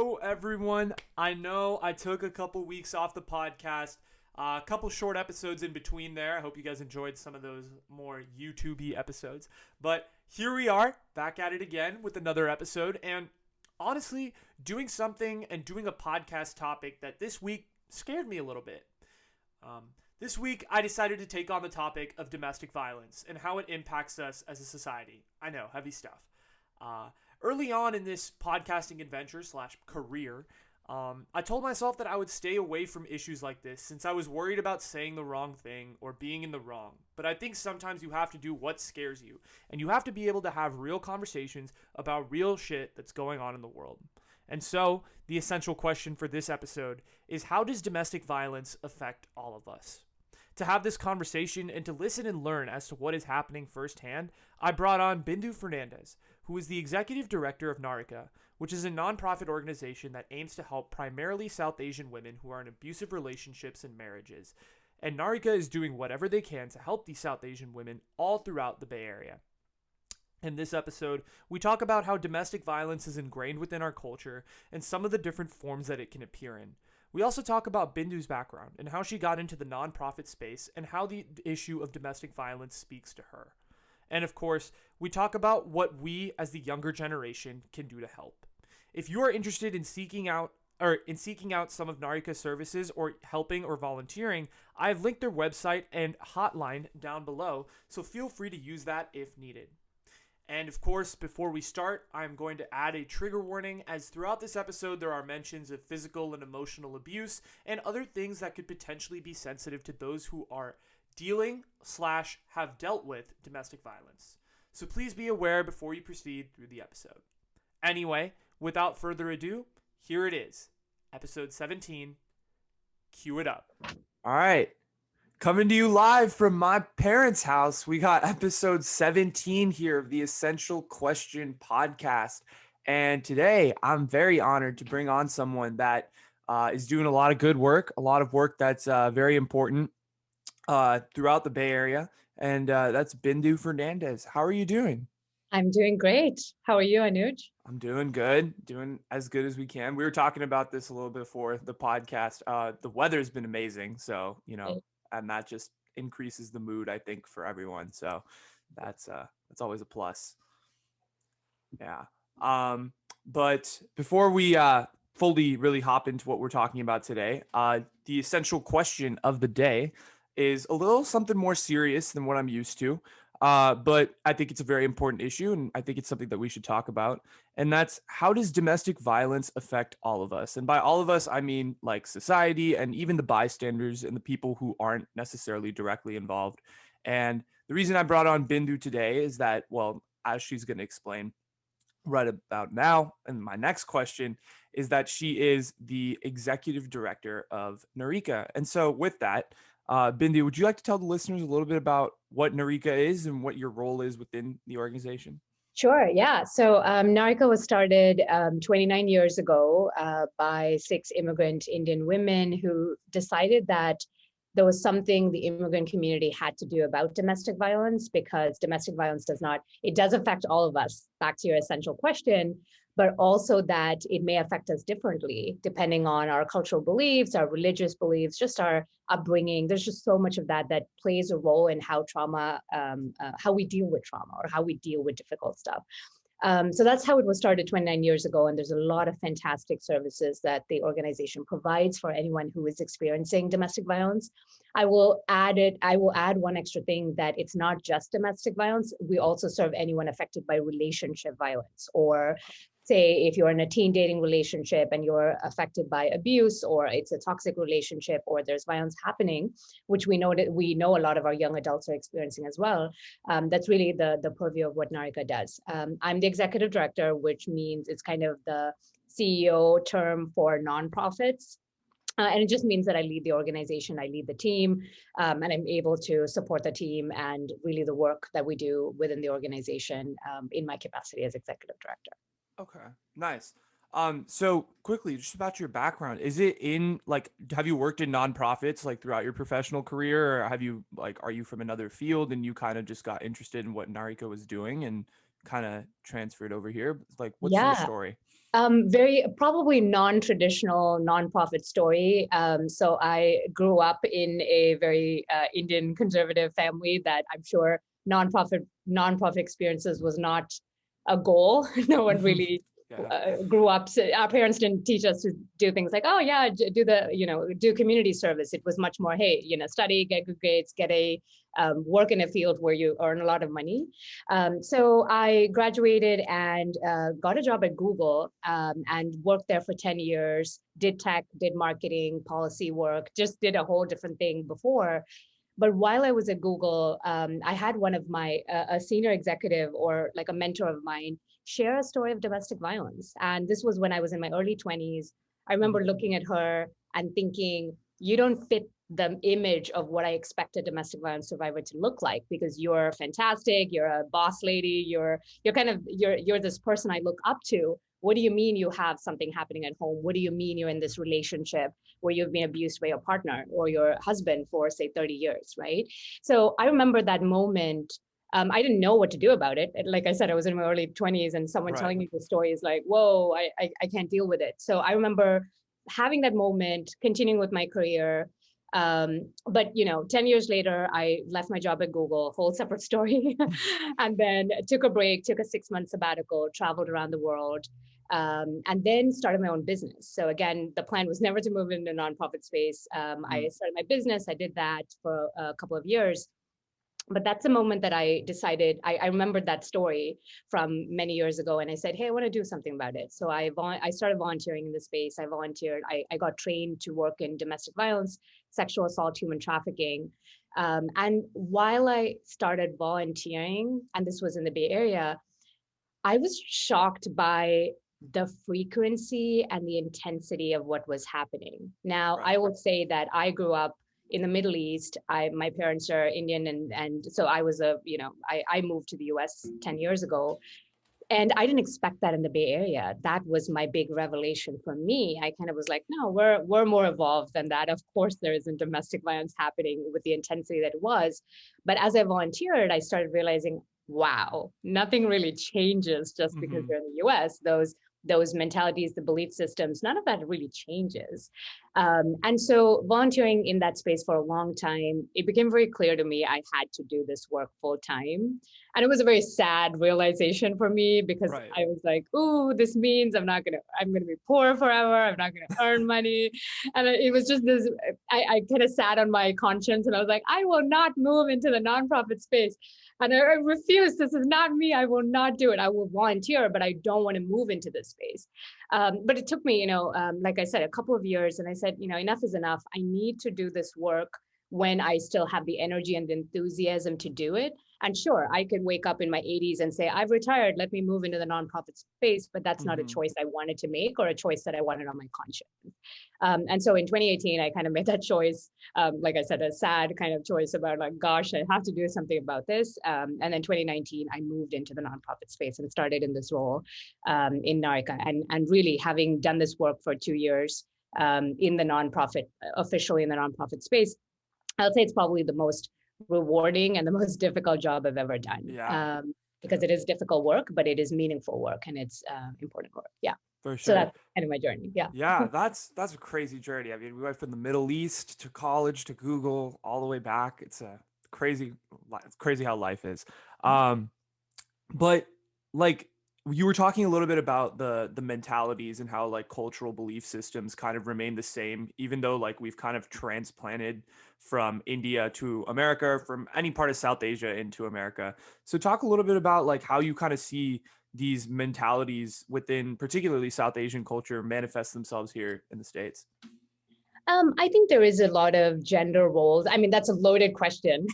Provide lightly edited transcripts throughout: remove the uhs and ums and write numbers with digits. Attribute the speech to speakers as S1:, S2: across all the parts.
S1: Hello, everyone. I know I took a couple weeks off the podcast, a couple short episodes in between there. I hope you guys enjoyed some of those more YouTube-y episodes. But here we are, back at it again with another episode. And honestly, doing something and doing a podcast topic that this week scared me a little bit. This week, I decided to take on the topic of domestic violence and how it impacts us as a society. I know, heavy stuff. Uh, Early on in this podcasting adventure slash career, I told myself that I would stay away from issues like this since I was worried about saying the wrong thing or being in the wrong. But I think sometimes you have to do what scares you, and you have to be able to have real conversations about real shit that's going on in the world. And so, the essential question for this episode is, how does domestic violence affect all of us? To have this conversation and to listen and learn as to what is happening firsthand, I brought on Bindu Fernandes, who is the executive director of Narika, which is a nonprofit organization that aims to help primarily South Asian women who are in abusive relationships and marriages. And Narika is doing whatever they can to help these South Asian women all throughout the Bay Area. In this episode, we talk about how domestic violence is ingrained within our culture and some of the different forms that it can appear in. We also talk about Bindu's background and how she got into the nonprofit space and how the issue of domestic violence speaks to her. And of course, we talk about what we as the younger generation can do to help. If you are interested in seeking out some of Narika's services or helping or volunteering, I have linked their website and hotline down below, so feel free to use that if needed. And of course, before we start, I'm going to add a trigger warning, as throughout this episode there are mentions of physical and emotional abuse and other things that could potentially be sensitive to those who are dealing / have dealt with domestic violence. So please be aware before you proceed through the episode. Anyway, without further ado, here it is, episode 17. Cue it up. All right. Coming to you live from my parents' house, we got episode 17 here of the Essential Question podcast. And today, I'm very honored to bring on someone that is doing a lot of good work, a lot of work that's very important throughout the Bay Area. And that's Bindu Fernandes. How are you doing?
S2: I'm doing great. How are you, Anuj?
S1: I'm doing good, doing as good as we can. We were talking about this a little bit before the podcast. The weather's been amazing, so and that just increases the mood, I think, for everyone. So that's always a plus. Yeah. But before we fully really hop into what we're talking about today, the essential question of the day is a little something more serious than what I'm used to. But I think it's a very important issue, and I think it's something that we should talk about. And that's, how does domestic violence affect all of us? And by all of us, I mean like society and even the bystanders and the people who aren't necessarily directly involved. And the reason I brought on Bindu today is that, well, as she's going to explain right about now, and my next question is that she is the executive director of Narika. And so with that, Bindu, would you like to tell the listeners a little bit about what Narika is and what your role is within the organization?
S2: Sure, yeah. So Narika was started 29 years ago by 6 immigrant Indian women who decided that there was something the immigrant community had to do about domestic violence, because domestic violence does affect all of us, back to your essential question, but also that it may affect us differently depending on our cultural beliefs, our religious beliefs, just our upbringing. There's just so much of that plays a role in how how we deal with trauma or how we deal with difficult stuff. So that's how it was started 29 years ago. And there's a lot of fantastic services that the organization provides for anyone who is experiencing domestic violence. I will add one extra thing, that it's not just domestic violence. We also serve anyone affected by relationship violence, or say if you're in a teen dating relationship and you're affected by abuse, or it's a toxic relationship, or there's violence happening, which we know a lot of our young adults are experiencing as well. That's really the purview of what Narika does. I'm the executive director, which means it's kind of the CEO term for nonprofits. And it just means that I lead the organization, I lead the team, and I'm able to support the team and really the work that we do within the organization in my capacity as executive director.
S1: Okay, nice. So quickly, just about your background, is it in have you worked in nonprofits like throughout your professional career, or are you from another field and you kind of just got interested in what Narika was doing and kind of transferred over here? Like, what's your
S2: Yeah.
S1: story?
S2: Very probably non-traditional nonprofit story. So I grew up in a very Indian conservative family that I'm sure nonprofit experiences was not a goal. No one really
S1: Yeah.
S2: grew up. So our parents didn't teach us to do things like, oh yeah, do community service. It was much more, hey, study, get good grades, get a work in a field where you earn a lot of money. So I graduated and got a job at Google and worked there for 10 years, did tech, did marketing, policy work, just did a whole different thing before. But while I was at Google, I had one of my, a senior executive or like a mentor of mine, share a story of domestic violence. And this was when I was in my early 20s. I remember looking at her and thinking, you don't fit the image of what I expect a domestic violence survivor to look like, because you're fantastic, you're a boss lady, you're this person I look up to. What do you mean you have something happening at home? What do you mean you're in this relationship where you've been abused by your partner or your husband for, say, 30 years, right? So I remember that moment. I didn't know what to do about it. Like I said, I was in my early 20s, and someone
S1: Right.
S2: telling me the story is like, whoa, I can't deal with it. So I remember having that moment, continuing with my career. But 10 years later, I left my job at Google, whole separate story, and then took a break, took a 6-month sabbatical, traveled around the world, and then started my own business. So again, the plan was never to move into nonprofit space. I started my business. I did that for a couple of years. But that's a moment that I decided, I remembered that story from many years ago, and I said, hey, I want to do something about it. So I started volunteering in the space. I volunteered. I got trained to work in domestic violence, sexual assault, human trafficking. And while I started volunteering, and this was in the Bay Area, I was shocked by the frequency and the intensity of what was happening. Now,
S1: Right.
S2: I will say that I grew up in the Middle East. My parents are Indian, and so I was I moved to the US 10 years ago. And I didn't expect that in the Bay Area. That was my big revelation for me. I kind of was like, no, we're more evolved than that. Of course, there isn't domestic violence happening with the intensity that it was. But as I volunteered, I started realizing, wow, nothing really changes just because
S1: Hmm.
S2: you're in the US. Those mentalities, the belief systems, none of that really changes. And so volunteering in that space for a long time, it became very clear to me I had to do this work full time. And it was a very sad realization for me, because
S1: Right.
S2: I was like, "Ooh, this means I'm gonna be poor forever. I'm not gonna earn money." And it was just this. I kind of sat on my conscience, and I was like, "I will not move into the nonprofit space," and I refuse. This is not me. I will not do it. I will volunteer, but I don't want to move into this space. But it took me, like I said, a couple of years, and I said, enough is enough. I need to do this work when I still have the energy and the enthusiasm to do it. And sure, I could wake up in my 80s and say, I've retired, let me move into the nonprofit space, but that's not a
S1: Hmm.
S2: choice I wanted to make, or a choice that I wanted on my conscience. And so in 2018, I kind of made that choice. Like I said, a sad kind of choice about like, gosh, I have to do something about this. And then 2019, I moved into the nonprofit space and started in this role in Narika. And really having done this work for 2 years in the nonprofit, officially in the nonprofit space, I'll say it's probably the most rewarding and the most difficult job I've ever done,
S1: Yeah.
S2: because it is difficult work, but it is meaningful work, and it's important work. Yeah.
S1: For
S2: So
S1: sure.
S2: that's kind of my journey. Yeah.
S1: Yeah, that's a crazy journey. I mean, we went from the Middle East to college to Google all the way back. It's a crazy, it's crazy how life is. Um, but like you were talking a little bit about the mentalities and how like cultural belief systems kind of remain the same, even though like we've kind of transplanted from India to America, from any part of South Asia into America. So talk a little bit about like how you kind of see these mentalities within particularly South Asian culture manifest themselves here in the States.
S2: I think there is a lot of gender roles. I mean, that's a loaded question.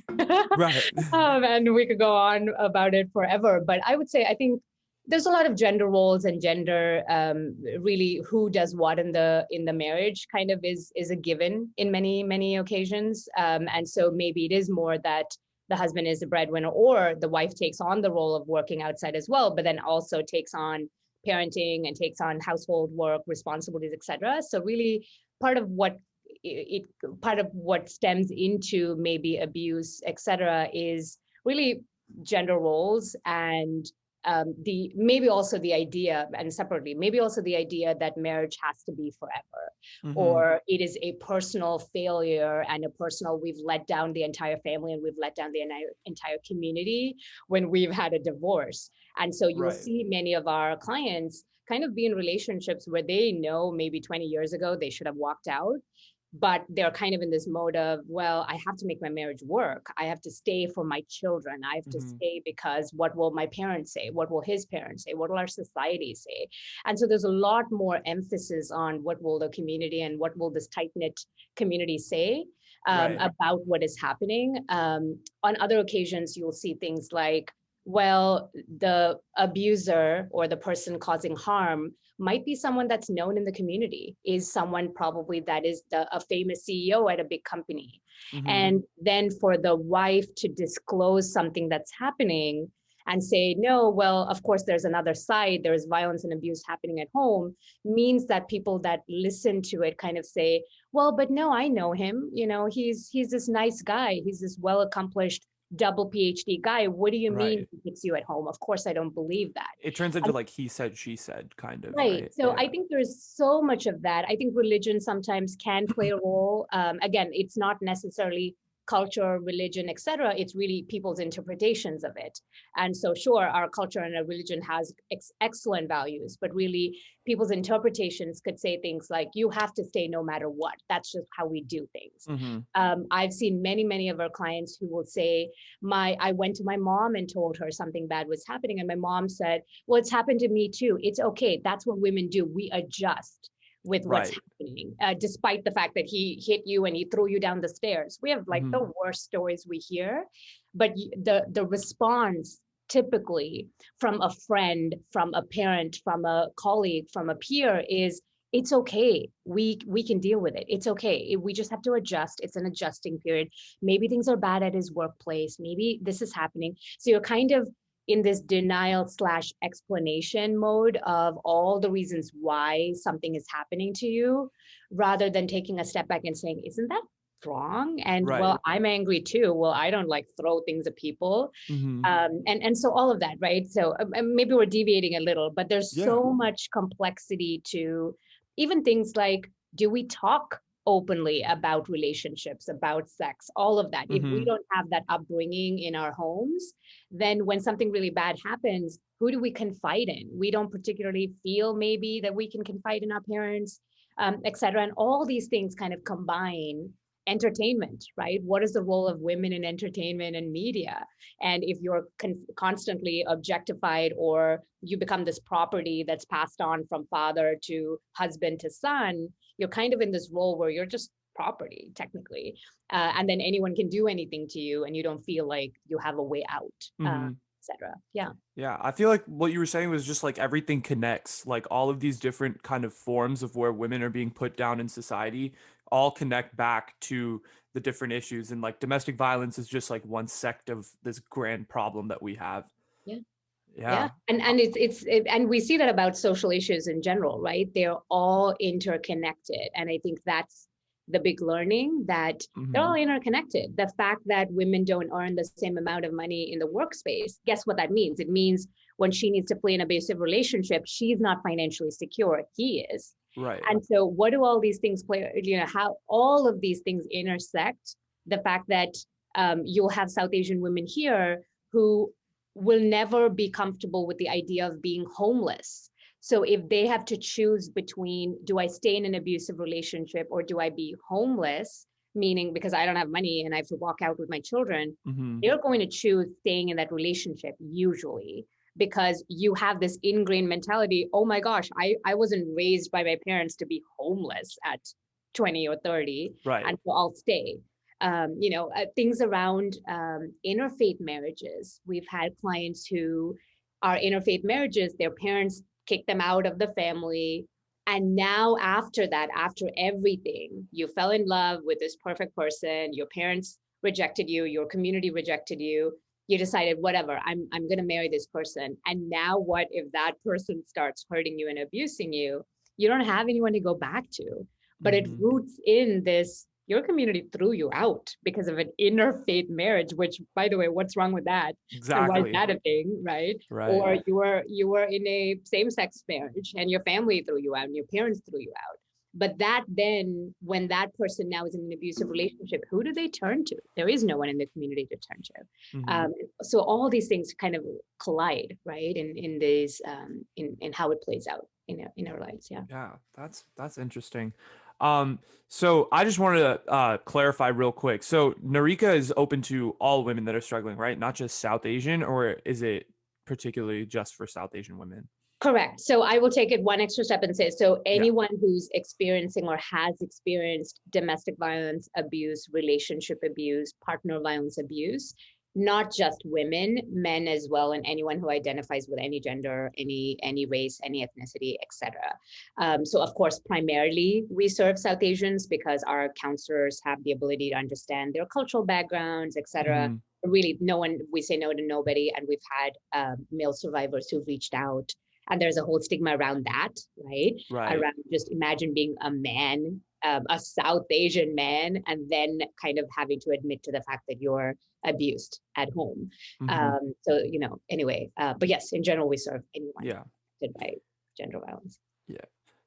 S1: Right.
S2: And we could go on about it forever. But I would say, I think there's a lot of gender roles, and gender, really who does what in the marriage kind of is a given in many occasions. And so maybe it is more that the husband is the breadwinner, or the wife takes on the role of working outside as well, but then also takes on parenting and takes on household work responsibilities, etc. So really part of what it part of what stems into maybe abuse, etc., is really gender roles and the maybe also the idea, and separately, maybe also the idea that marriage has to be forever, or it is a personal failure and a personal, we've let down the entire family and we've let down the entire community when we've had a divorce. And so you'll see many of our clients kind of be in relationships where they know maybe 20 years ago they should have walked out, but they're kind of in this mode of, well, I have to make my marriage work. I have to stay for my children. I have to stay because what will my parents say? What will his parents say? What will our society say? And so there's a lot more emphasis on what will the community and what will this tight-knit community say about what is happening. On other occasions, you'll see things like, well, the abuser or the person causing harm might be someone that's known in the community, is someone probably that is a famous CEO at a big company. And then for the wife to disclose something that's happening and say, no, well, of course, there's another side, there's violence and abuse happening at home, means that people that listen to it kind of say, well, but no, I know him, you know, he's this nice guy, he's this well-accomplished double PhD guy. What do you mean he hits you at home? Of course, I don't believe that.
S1: It turns into like he said, she said kind of.
S2: Right. So I think there's so much of that. I think religion sometimes can play a role. Again, it's not necessarily culture, religion, etc. It's really people's interpretations of it. And so sure, our culture and our religion has excellent values, but really people's interpretations could say things like, you have to stay no matter what. That's just how we do things. I've seen many of our clients who will say, I went to my mom and told her something bad was happening. And my mom said, well, it's happened to me too. It's okay. That's what women do. We adjust with what's happening, despite the fact that he hit you and he threw you down the stairs. We have like the worst stories we hear, but the response typically from a friend, from a parent, from a colleague, from a peer is, it's okay. We can deal with it. It's okay. We just have to adjust. It's an adjusting period. Maybe things are bad at his workplace. Maybe this is happening. So you're kind of in this denial/explanation mode of all the reasons why something is happening to you, rather than taking a step back and saying, isn't that wrong? And well, I'm angry too. Well, I don't like throw things at people. And so all of that, right? So maybe we're deviating a little, but there's so much complexity to even things like, do we talk openly about relationships, about sex, all of that? If we don't have that upbringing in our homes, then when something really bad happens, who do we confide in? We don't particularly feel maybe that we can confide in our parents, et cetera. And all these things kind of combine entertainment, right? What is the role of women in entertainment and media? And if you're constantly objectified, or you become this property that's passed on from father to husband to son, you're kind of in this role where you're just property technically, and then anyone can do anything to you and you don't feel like you have a way out, etc. Yeah,
S1: I feel like what you were saying was just like everything connects, like all of these different kind of forms of where women are being put down in society all connect back to the different issues, and like domestic violence is just like one sect of this grand problem that we have.
S2: Yeah. And and we see that about social issues in general, right? They're all interconnected. And I think that's the big learning, that they're all interconnected. The fact that women don't earn the same amount of money in the workspace, guess what that means? It means when she needs to play an abusive relationship, she's not financially secure. He is.
S1: Right.
S2: And so what do all these things play, how all of these things intersect? The fact that you'll have South Asian women here who will never be comfortable with the idea of being homeless. So if they have to choose between, do I stay in an abusive relationship or do I be homeless, meaning because I don't have money and I have to walk out with my children, they're going to choose staying in that relationship usually, because you have this ingrained mentality, oh my gosh, I wasn't raised by my parents to be homeless at 20 or 30, and so I'll stay. Things around interfaith marriages. We've had clients who are interfaith marriages, their parents kicked them out of the family. And now after that, after everything, you fell in love with this perfect person, your parents rejected you, your community rejected you, you decided, whatever, I'm going to marry this person. And now what if that person starts hurting you and abusing you? You don't have anyone to go back to, but it roots in this your community threw you out because of an interfaith marriage, which, by the way, what's wrong with that? And why is
S1: Exactly.
S2: that a thing, right?
S1: Right.
S2: Or you were in a same-sex marriage and your family threw you out and your parents threw you out. But that then, when that person now is in an abusive relationship, who do they turn to? There is no one in the community to turn to.
S1: Hmm.
S2: So all these things kind of collide, right? In these in how it plays out in our lives. Yeah.
S1: Yeah, that's interesting. So I just wanted to clarify real quick. So Narika is open to all women that are struggling, right? Not just South Asian, or is it particularly just for South Asian women?
S2: Correct. So I will take it one extra step and say, so
S1: Yeah.
S2: anyone who's experiencing or has experienced domestic violence, abuse, relationship abuse, partner violence abuse, not just women, men as well, and anyone who identifies with any gender, any race, any ethnicity, etc. So of course, primarily we serve South Asians because our counselors have the ability to understand their cultural backgrounds, etc.
S1: Hmm.
S2: Really, no one, we say no to nobody, and we've had male survivors who've reached out, and there's a whole stigma around that, right?
S1: Right.
S2: Around, just imagine being a man, a South Asian man, and then kind of having to admit to the fact that you're abused at home.
S1: Hmm.
S2: So, anyway, but yes, in general, we serve anyone
S1: Yeah.
S2: affected by gender violence.
S1: Yeah.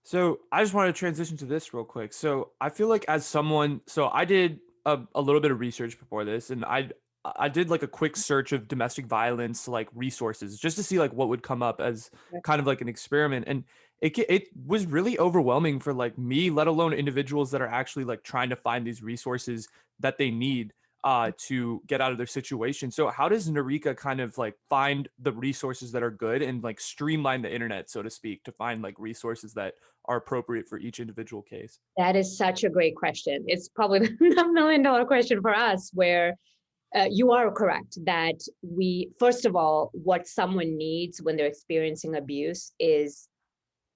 S1: So I just wanted to transition to this real quick. So I feel like as someone, so I did a little bit of research before this, and I did like a quick search of domestic violence like resources just to see like what would come up as kind of like an experiment, and it was really overwhelming for like me, let alone individuals that are actually like trying to find these resources that they need to get out of their situation. So how does Narika kind of like find the resources that are good and like streamline the internet, so to speak, to find like resources that are appropriate for each individual case?
S2: That is such a great question. It's probably the $1 million question for us, where you are correct that first of all, what someone needs when they're experiencing abuse is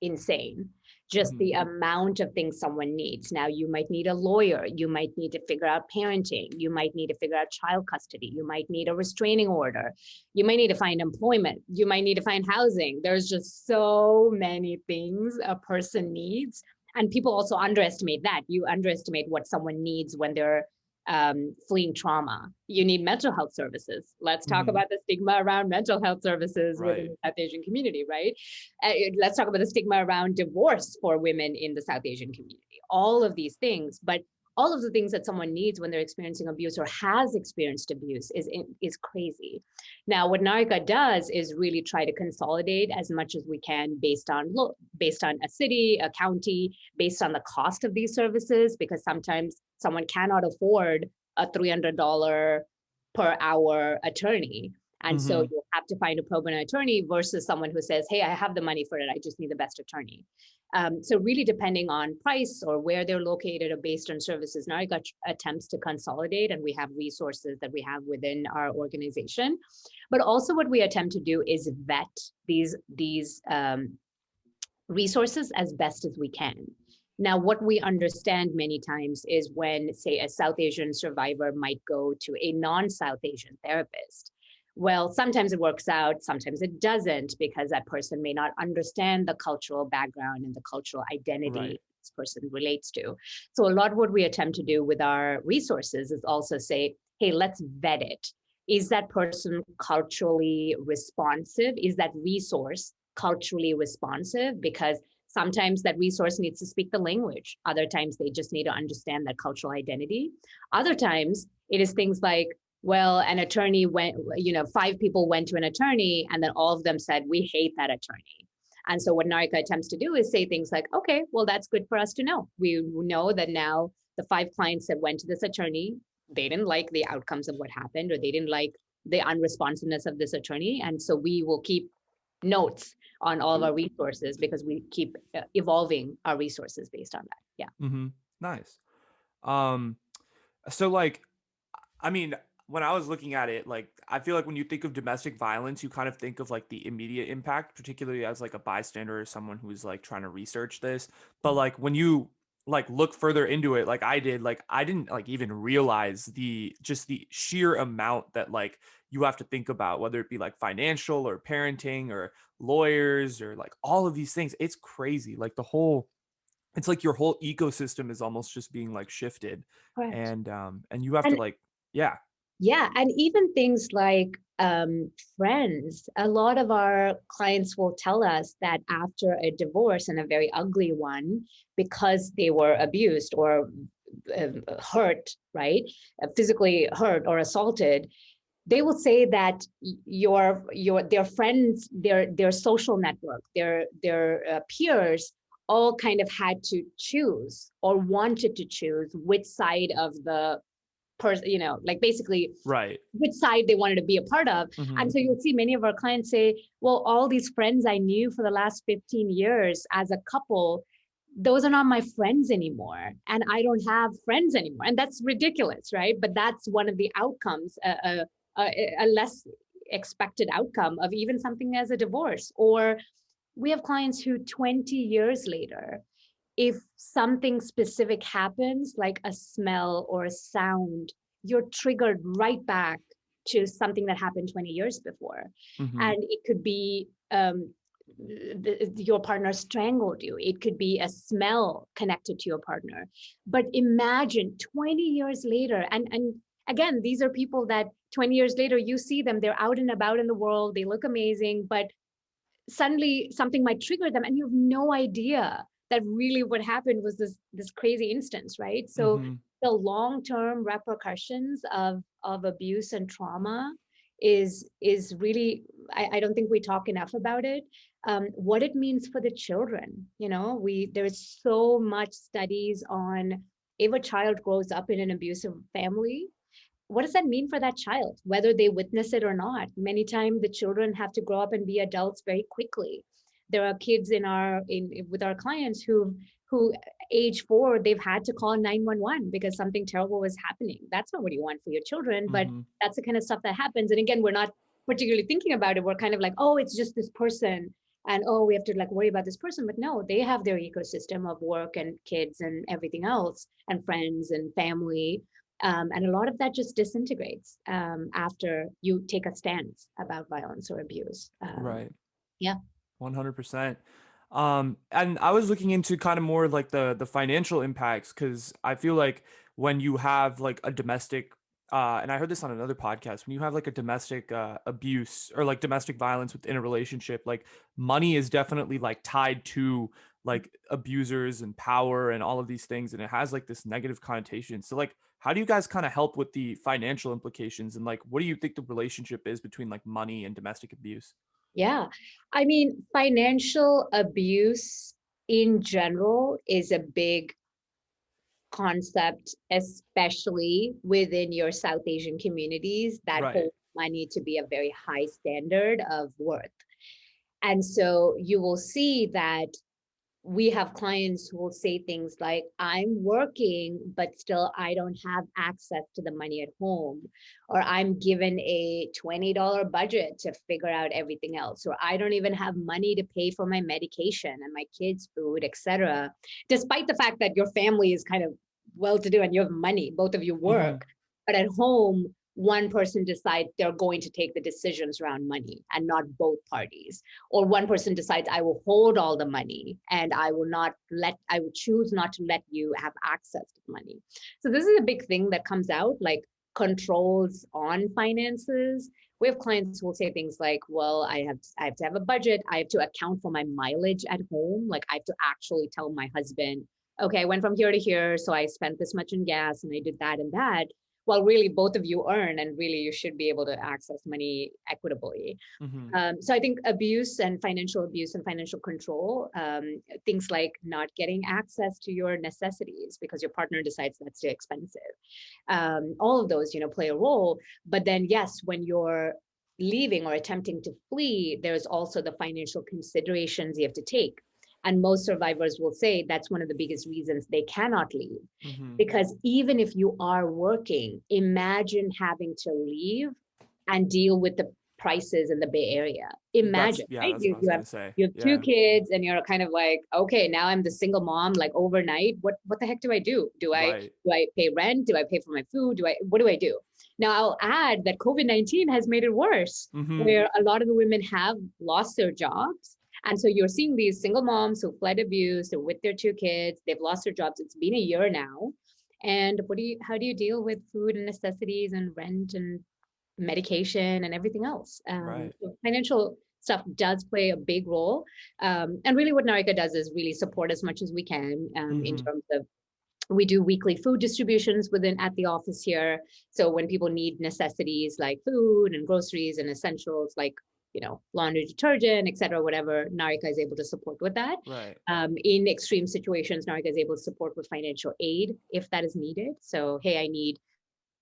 S2: insane. Just
S1: Hmm.
S2: the amount of things someone needs. Now, you might need a lawyer. You might need to figure out parenting. You might need to figure out child custody. You might need a restraining order. You might need to find employment. You might need to find housing. There's just so many things a person needs. And people also underestimate that. You underestimate what someone needs when they're fleeing trauma. You need mental health services. Let's talk
S1: Hmm.
S2: about the stigma around mental health services within
S1: Right.
S2: the South Asian community, right? Let's talk about the stigma around divorce for women in the South Asian community. All of these things, but all of the things that someone needs when they're experiencing abuse or has experienced abuse is crazy. Now, what Narika does is really try to consolidate as much as we can based on a city, a county, based on the cost of these services, because sometimes someone cannot afford a $300 per hour attorney. And so
S1: Hmm.
S2: you have to find a pro bono attorney versus someone who says, hey, I have the money for it. I just need the best attorney. So really depending on price or where they're located or based on services, Narika attempts to consolidate, and we have resources that we have within our organization. But also what we attempt to do is vet these resources as best as we can. Now, what we understand many times is when, say, a South Asian survivor might go to a non-South Asian therapist. Well, sometimes it works out, sometimes it doesn't, because that person may not understand the cultural background and the cultural identity
S1: Right.
S2: this person relates to. So a lot of what we attempt to do with our resources is also say, hey, let's vet it. Is that person culturally responsive? Is that resource culturally responsive? Because sometimes that resource needs to speak the language. Other times they just need to understand that cultural identity. Other times it is things like, well, an attorney went, 5 people went to an attorney and then all of them said, we hate that attorney. And so what Narika attempts to do is say things like, okay, well, that's good for us to know. We know that now the 5 clients that went to this attorney, they didn't like the outcomes of what happened, or they didn't like the unresponsiveness of this attorney. And so we will keep notes on all of our resources because we keep evolving our resources based on that. Yeah.
S1: Hmm. Nice. Um, so like, I mean, when I was looking at it, like, I feel like when you think of domestic violence, you kind of think of like the immediate impact, particularly as like a bystander or someone who's like trying to research this. But like when you like look further into it, like I did, like I didn't like even realize the sheer amount that like you have to think about, whether it be like financial or parenting or lawyers or like all of these things. It's crazy. Like the whole it's like your whole ecosystem is almost just being like shifted,
S2: Correct.
S1: and you have to
S2: And
S1: like, yeah.
S2: yeah, and even things like friends. A lot of our clients will tell us that after a divorce, and a very ugly one, because they were abused or hurt, right? Physically hurt or assaulted, they will say that their friends, their social network, their peers all kind of had to choose or wanted to choose which side of the person, like basically
S1: Right.
S2: which side they wanted to be a part of.
S1: Mm-hmm.
S2: And so you'll see many of our clients say, well, all these friends I knew for the last 15 years as a couple, those are not my friends anymore. And I don't have friends anymore. And that's ridiculous, right? But that's one of the outcomes, a less expected outcome of even something as a divorce. Or we have clients who 20 years later, if something specific happens, like a smell or a sound, you're triggered right back to something that happened 20 years before.
S1: Mm-hmm.
S2: And it could be your partner strangled you. It could be a smell connected to your partner. But imagine 20 years later, and again, these are people that 20 years later, you see them, they're out and about in the world, they look amazing, but suddenly something might trigger them and you have no idea that really what happened was this crazy instance, right? So
S1: Mm-hmm.
S2: the long-term repercussions of abuse and trauma is really, I don't think we talk enough about it. What it means for the children, there's so much studies on, if a child grows up in an abusive family, what does that mean for that child, whether they witness it or not? Many times the children have to grow up and be adults very quickly. There are kids in with our clients who age 4, they've had to call 911 because something terrible was happening. That's not what you want for your children, but
S1: Mm-hmm.
S2: that's the kind of stuff that happens. And again, we're not particularly thinking about it. We're kind of like, oh, it's just this person, and oh, we have to like worry about this person. But no, they have their ecosystem of work and kids and everything else, and friends and family, and a lot of that just disintegrates after you take a stance about violence or abuse.
S1: Right.
S2: Yeah.
S1: 100%. And I was looking into kind of more like the financial impacts, because I feel like when you have like a domestic, and I heard this on another podcast, when you have like a domestic abuse or like domestic violence within a relationship, like money is definitely like tied to like abusers and power and all of these things, and it has like this negative connotation. So like, how do you guys kind of help with the financial implications, and like, what do you think the relationship is between like money and domestic abuse?
S2: Yeah. I mean, financial abuse in general is a big concept, especially within your South Asian communities that
S1: Right.
S2: hold money to be a very high standard of worth. And so you will see that we have clients who will say things like, I'm working, but still I don't have access to the money at home. Or I'm given a $20 budget to figure out everything else. Or I don't even have money to pay for my medication and my kids' food, etc. Despite the fact that your family is kind of well-to-do and you have money, both of you
S1: Mm-hmm.
S2: work, but at home, one person decides they're going to take the decisions around money and not both parties. Or one person decides, I will hold all the money and I will choose not to let you have access to the money. So this is a big thing that comes out, like controls on finances. We have clients who will say things like, well, I have to have a budget. I have to account for my mileage at home. Like I have to actually tell my husband, okay, I went from here to here, so I spent this much in gas and I did that and that. Well, really, both of you earn, and really, you should be able to access money equitably.
S1: Mm-hmm.
S2: So I think abuse and financial control, things like not getting access to your necessities because your partner decides that's too expensive. All of those, play a role. But then, yes, when you're leaving or attempting to flee, there's also the financial considerations you have to take. And most survivors will say that's one of the biggest reasons they cannot leave.
S1: Mm-hmm.
S2: Because even if you are working, imagine having to leave and deal with the prices in the Bay Area.
S1: That's
S2: Imagine,
S1: yeah,
S2: right?
S1: that's what
S2: You,
S1: I was
S2: you have
S1: gonna say.
S2: you have two
S1: Yeah.
S2: kids and you're kind of like, okay, now I'm the single mom, like overnight. What the heck do I do?
S1: Right.
S2: Do I pay rent? Do I pay for my food? What do I do? Now I'll add that COVID-19 has made it worse,
S1: Mm-hmm.
S2: where a lot of the women have lost their jobs And so you're seeing these single moms who fled abuse, they're with their 2 kids, they've lost their jobs. It's been a year now. And how do you deal with food and necessities and rent and medication and everything else?
S1: Right.
S2: So financial stuff does play a big role. And really what Narika does is really support as much as we can in
S1: Mm-hmm.
S2: terms of, we do weekly food distributions at the office here. So when people need necessities like food and groceries and essentials like, laundry detergent, et cetera, whatever, Narika is able to support with that.
S1: Right.
S2: In extreme situations, Narika is able to support with financial aid if that is needed. So, hey, I need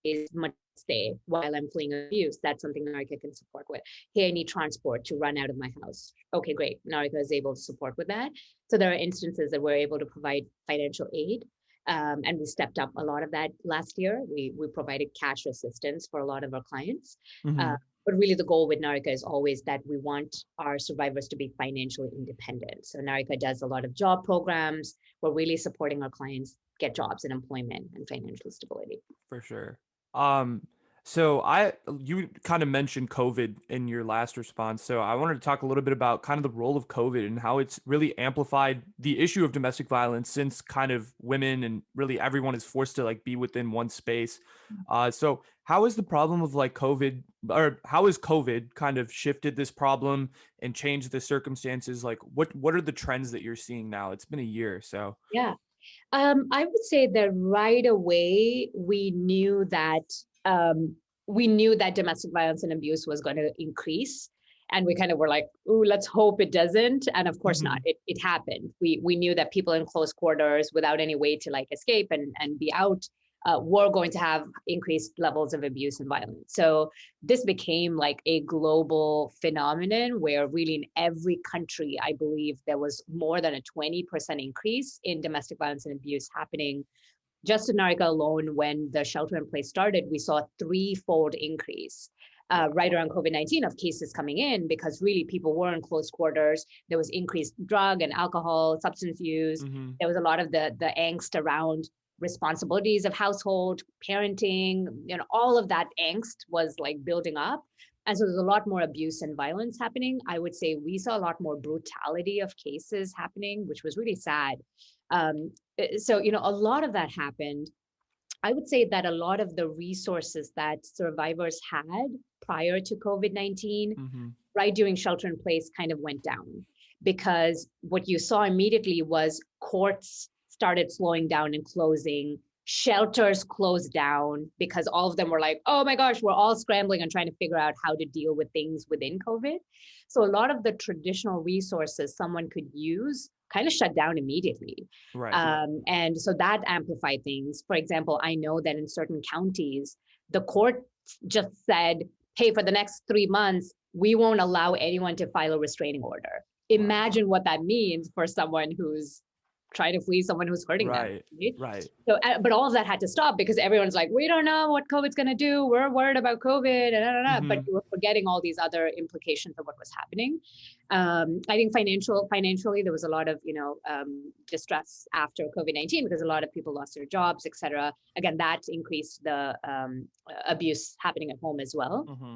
S2: is much stay while I'm fleeing abuse. That's something Narika can support with. Hey, I need transport to run out of my house. Okay, great. Narika is able to support with that. So there are instances that we're able to provide financial aid. And we stepped up a lot of that last year. We provided cash assistance for a lot of our clients.
S1: Mm-hmm.
S2: But really the goal with Narika is always that we want our survivors to be financially independent. So Narika does a lot of job programs. We're really supporting our clients get jobs and employment and financial stability.
S1: For sure. Um, so you kind of mentioned COVID in your last response. So I wanted to talk a little bit about kind of the role of COVID and how it's really amplified the issue of domestic violence since kind of women and really everyone is forced to like be within one space. So how is the problem of like COVID, or how has COVID kind of shifted this problem and changed the circumstances? Like what are the trends that you're seeing now? It's been a year, so.
S2: Yeah. I would say that right away we knew that domestic violence and abuse was going to increase, and we kind of were like, "Ooh, let's hope it doesn't." And of course
S1: Mm-hmm.
S2: not. It happened. We knew that people in close quarters, without any way to like escape and be out, were going to have increased levels of abuse and violence. So this became like a global phenomenon where really in every country, I believe there was more than a 20% increase in domestic violence and abuse happening. Just in Narika alone, when the shelter in place started, we saw a threefold increase right around COVID-19 of cases coming in, because really people were in close quarters. There was increased drug and alcohol, substance use.
S1: Mm-hmm.
S2: There was a lot of the angst around responsibilities of household, parenting, all of that angst was like building up. And so there's a lot more abuse and violence happening. I would say we saw a lot more brutality of cases happening, which was really sad. So, a lot of that happened. I would say that a lot of the resources that survivors had prior to COVID-19,
S1: Mm-hmm.
S2: right during shelter in place, kind of went down, because what you saw immediately was courts started slowing down and closing, shelters closed down because all of them were like, oh my gosh, we're all scrambling and trying to figure out how to deal with things within COVID. So a lot of the traditional resources someone could use kind of shut down immediately.
S1: Right.
S2: And so that amplified things. For example, I know that in certain counties, the court just said, hey, for the next 3 months, we won't allow anyone to file a restraining order. Imagine what that means for someone who's trying to flee someone who's hurting them.
S1: Right.
S2: Right?
S1: Right.
S2: So, but all of that had to stop because everyone's like, we don't know what COVID's going to do. We're worried about COVID, and but
S1: Mm-hmm.
S2: you were forgetting all these other implications of what was happening. I think financially, there was a lot of distress after COVID-19 because a lot of people lost their jobs, et cetera. Again, that increased the abuse happening at home as well.
S1: Mm-hmm.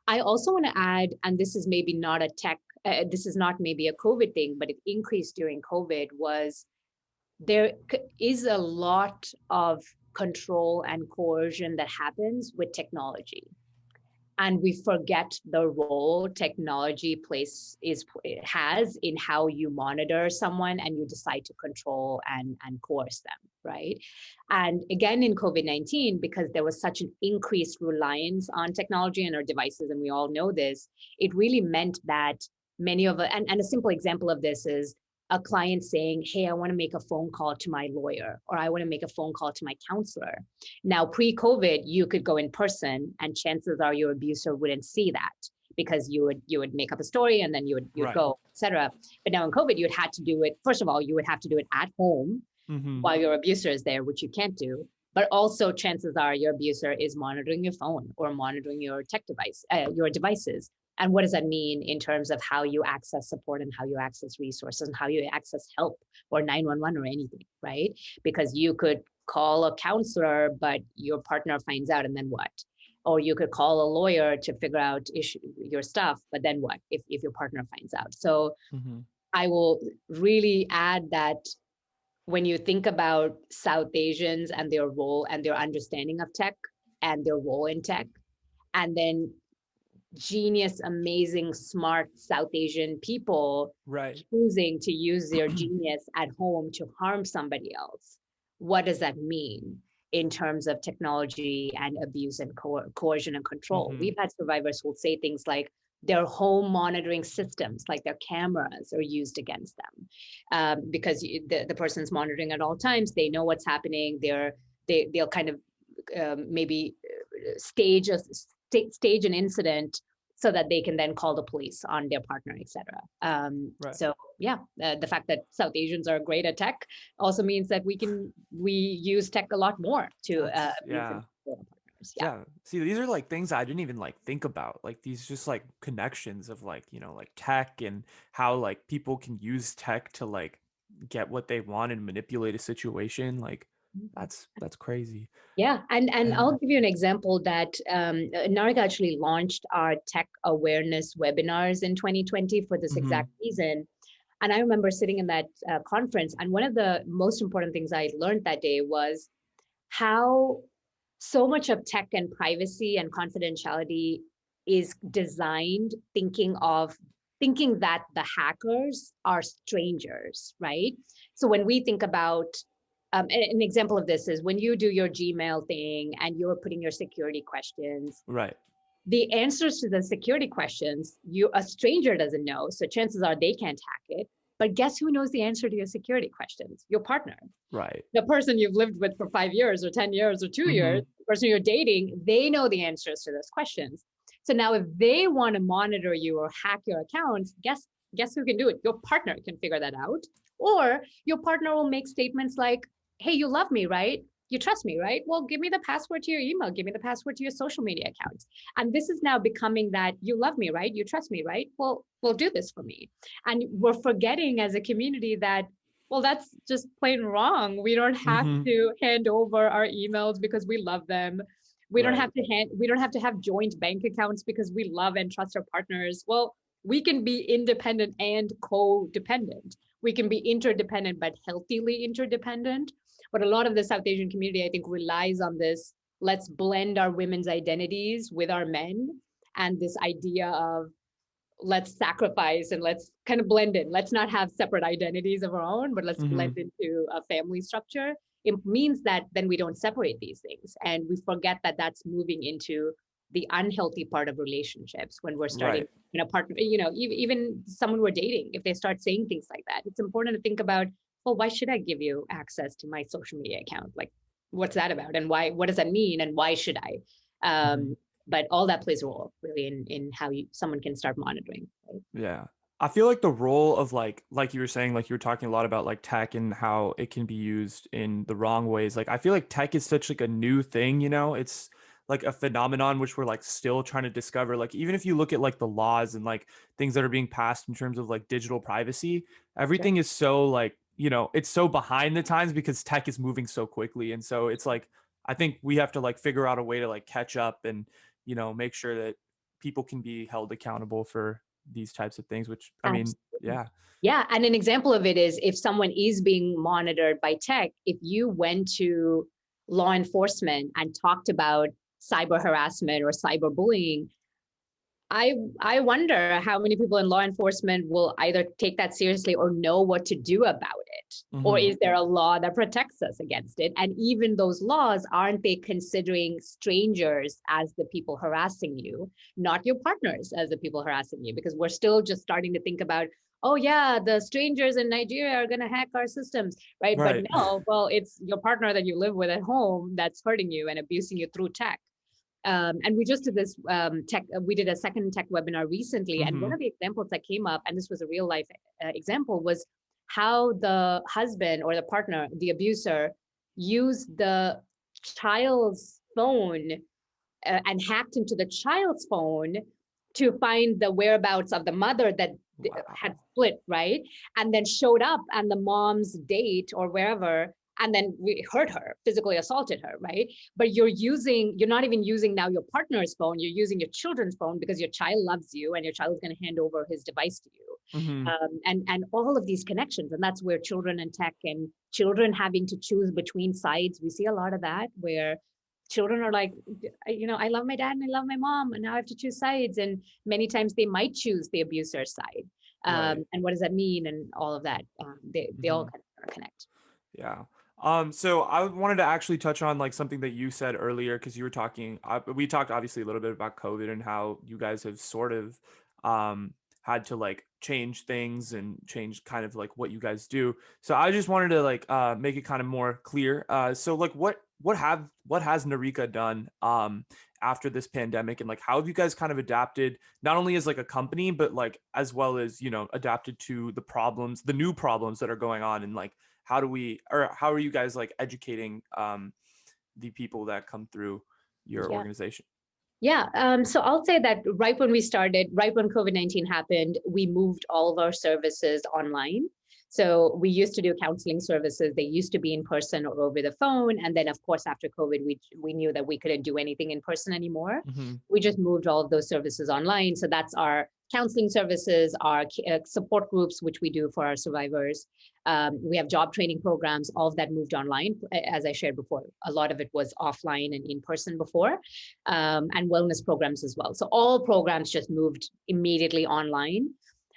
S2: I also want to add, and this is maybe not this is not maybe a COVID thing, but it increased during COVID, was there is a lot of control and coercion that happens with technology. And we forget the role technology has in how you monitor someone and you decide to control and coerce them, right? And again, in COVID-19, because there was such an increased reliance on technology and our devices, and we all know this, it really meant that many of and a simple example of this is a client saying, hey, I want to make a phone call to my lawyer, or I want to make a phone call to my counselor. Now, pre-COVID, you could go in person and chances are your abuser wouldn't see that because you would make up a story and then you'd
S1: Right.
S2: go, et cetera. But now in COVID, you'd had to do it. First of all, you would have to do it at home
S1: Mm-hmm.
S2: while your abuser is there, which you can't do. But also chances are your abuser is monitoring your phone or monitoring your your devices. And what does that mean in terms of how you access support and how you access resources and how you access help or 911 or anything, right? Because you could call a counselor, but your partner finds out and then what? or you could call a lawyer to figure out your stuff. But then what if your partner finds out? So
S1: Mm-hmm.
S2: I will really add that when you think about South Asians and their role and their understanding of tech and their role in tech, and then genius, amazing, smart South Asian people
S1: Right.
S2: choosing to use their genius at home to harm somebody else. What does that mean in terms of technology and abuse and coercion and control?
S1: Mm-hmm.
S2: We've had survivors who will say things like their home monitoring systems, like their cameras, are used against them because the person's monitoring at all times. They know what's happening. They'll kind of maybe stage an incident so that they can then call the police on their partner, etc.
S1: Right.
S2: So yeah, the fact that South Asians are great at tech also means that we use tech a lot more to abuse and control our partners. Yeah.
S1: Yeah. See, these are like things I didn't even like think about. Like these just like connections of like, you know, like tech and how like people can use tech to like get what they want and manipulate a situation. Like that's crazy.
S2: Yeah, and
S1: And
S2: I'll give you an example that Narika actually launched our tech awareness webinars in 2020 for this
S1: mm-hmm.
S2: exact reason. And I remember sitting in that conference, and one of the most important things I learned that day was how so much of tech and privacy and confidentiality is designed thinking that the hackers are strangers, right? So when we think about an example of this is when you do your Gmail thing and you're putting your security questions,
S1: Right.
S2: the answers to the security questions, a stranger doesn't know. So chances are they can't hack it. But guess who knows the answer to your security questions? Your partner.
S1: Right.
S2: The person you've lived with for 5 years or 10 years or 2 years,
S1: Mm-hmm.
S2: the person you're dating, they know the answers to those questions. So now if they want to monitor you or hack your accounts, guess who can do it? Your partner can figure that out. Or your partner will make statements like, hey, you love me, right? You trust me, right? Well, give me the password to your email. Give me the password to your social media accounts. And this is now becoming that you love me, right? You trust me, right? Well, do this for me. And we're forgetting as a community that, well, that's just plain wrong. We don't have
S1: Mm-hmm.
S2: to hand over our emails because we love them.
S1: Right.
S2: We don't have to have joint bank accounts because we love and trust our partners. Well, we can be independent and codependent. We can be interdependent, but healthily interdependent. But a lot of the South Asian community, I think, relies on this. Let's blend our women's identities with our men, and this idea of let's sacrifice and let's kind of blend in. Let's not have separate identities of our own, but let's
S1: Mm-hmm.
S2: blend into a family structure. It means that then we don't separate these things. And we forget that that's moving into the unhealthy part of relationships when we're starting
S1: Right.
S2: in a partner, even someone we're dating, if they start saying things like that, it's important to think about, well, why should I give you access to my social media account? Like, what's that about? And why, what does that mean? And why should I?
S1: Mm-hmm.
S2: But all that plays a role really in how someone can start monitoring, right?
S1: Yeah. I feel like the role of like you were saying, like you were talking a lot about like tech and how it can be used in the wrong ways. Like I feel like tech is such like a new thing, you know? It's like a phenomenon which we're like still trying to discover. Like even if you look at like the laws and like things that are being passed in terms of like digital privacy,
S2: Sure.
S1: everything is so like, you know, it's so behind the times because tech is moving so quickly. And so it's like I think we have to like figure out a way to like catch up and, you know, make sure that people can be held accountable for these types of things, which I mean,
S2: Absolutely.
S1: yeah.
S2: Yeah. And an example of it is if someone is being monitored by tech, if you went to law enforcement and talked about cyber harassment or cyber bullying, I wonder how many people in law enforcement will either take that seriously or know what to do about it. Or
S1: Hmm.
S2: is there a law that protects us against it? And even those laws, aren't they considering strangers as the people harassing you, not your partners as the people harassing you? Because we're still just starting to think about, oh yeah, the strangers in Nigeria are going to hack our systems, right? But
S1: Right.
S2: no, well, it's your partner that you live with at home that's hurting you and abusing you through tech. And we just did this we did a second tech webinar recently. And one
S1: Hmm.
S2: of the examples that came up, and this was a real life example, was how the husband or the partner, the abuser, used the child's phone and hacked into the child's phone to find the whereabouts of the mother that had
S1: Wow.
S2: split, right? And then showed up on the mom's date or wherever and then we hurt her, physically assaulted her, right? But you're not even using now your partner's phone, you're using your children's phone because your child loves you and your child is going to hand over his device to you.
S1: Mm-hmm.
S2: And all of these connections. And that's where children and tech and children having to choose between sides. We see a lot of that where children are like, I love my dad and I love my mom, and now I have to choose sides. And many times they might choose the abuser's side.
S1: Right.
S2: And what does that mean? And all of that. They all kind of connect.
S1: Yeah. So I wanted to actually touch on like something that you said earlier, because you were talking, we talked obviously a little bit about COVID and how you guys have sort of had to like change things and change kind of like what you guys do. So I just wanted to like make it kind of more clear. So like what has Narika done after this pandemic, and like how have you guys kind of adapted, not only as like a company, but like as well as, adapted to the new problems that are going on, and like how are you guys like educating the people that come through your
S2: Yeah.
S1: organization?
S2: Yeah. So I'll say that right when we started, right when COVID-19 happened, we moved all of our services online. So we used to do counseling services. They used to be in person or over the phone. And then, of course, after COVID, we knew that we couldn't do anything in person anymore.
S1: Mm-hmm.
S2: We just moved all of those services online. So that's our counseling services, our support groups, which we do for our survivors. We have job training programs. All of that moved online. As I shared before, a lot of it was offline and in person before, and wellness programs as well. So all programs just moved immediately online.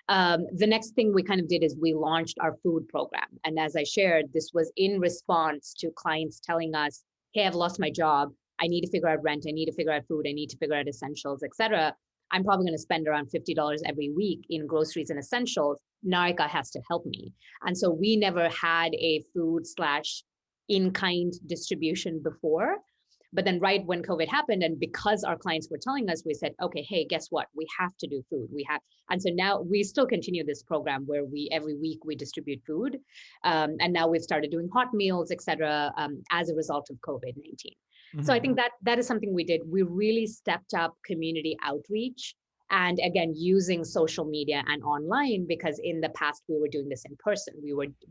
S2: The next thing we kind of did is we launched our food program. And as I shared, this was in response to clients telling us, hey, I've lost my job. I need to figure out rent. I need to figure out food. I need to figure out essentials, et cetera. I'm probably going to spend around $50 every week in groceries and essentials. Narika has to help me. And so we never had a food / in-kind distribution before. But then right when COVID happened, and because our clients were telling us, we said, okay, hey, guess what? We have to do food. And so now we still continue this program where every week we distribute food. And now we've started doing hot meals, et cetera, as a result of COVID-19. Mm-hmm. So I think that is something we did. We really stepped up community outreach. And again, using social media and online, because in the past we were doing this in person.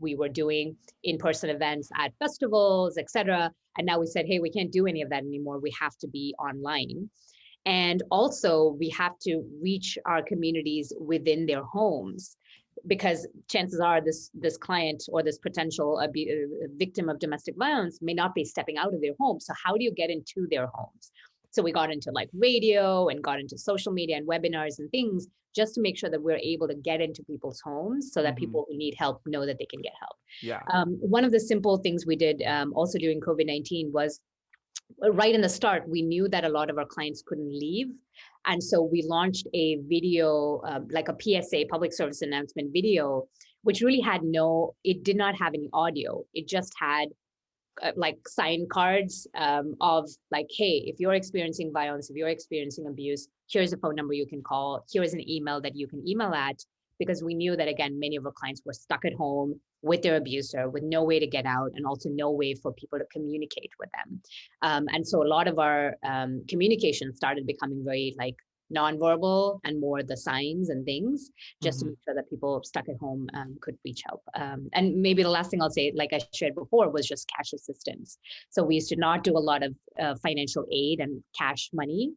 S2: We were doing in-person events at festivals, et cetera. And now we said, hey, we can't do any of that anymore. We have to be online. And also we have to reach our communities within their homes, because chances are this client or this potential victim of domestic violence may not be stepping out of their home. So how do you get into their homes? So we got into like radio and got into social media and webinars and things just to make sure that we're able to get into people's homes so that people who need help know that they can get help.
S1: Yeah.
S2: One of the simple things we did also during COVID-19 was right in the start, we knew that a lot of our clients couldn't leave. And so we launched a video, like a PSA, public service announcement video, which really it did not have any audio. It just had like sign cards of like, hey, if you're experiencing violence, if you're experiencing abuse, here's a phone number you can call. Here's an email that you can email at, because we knew that, again, many of our clients were stuck at home with their abuser, with no way to get out, and also no way for people to communicate with them. And so a lot of our communication started becoming very like nonverbal and more the signs and things, just to make sure that people stuck at home could reach help. And maybe the last thing I'll say, like I shared before, was just cash assistance. So we used to not do a lot of financial aid and cash money,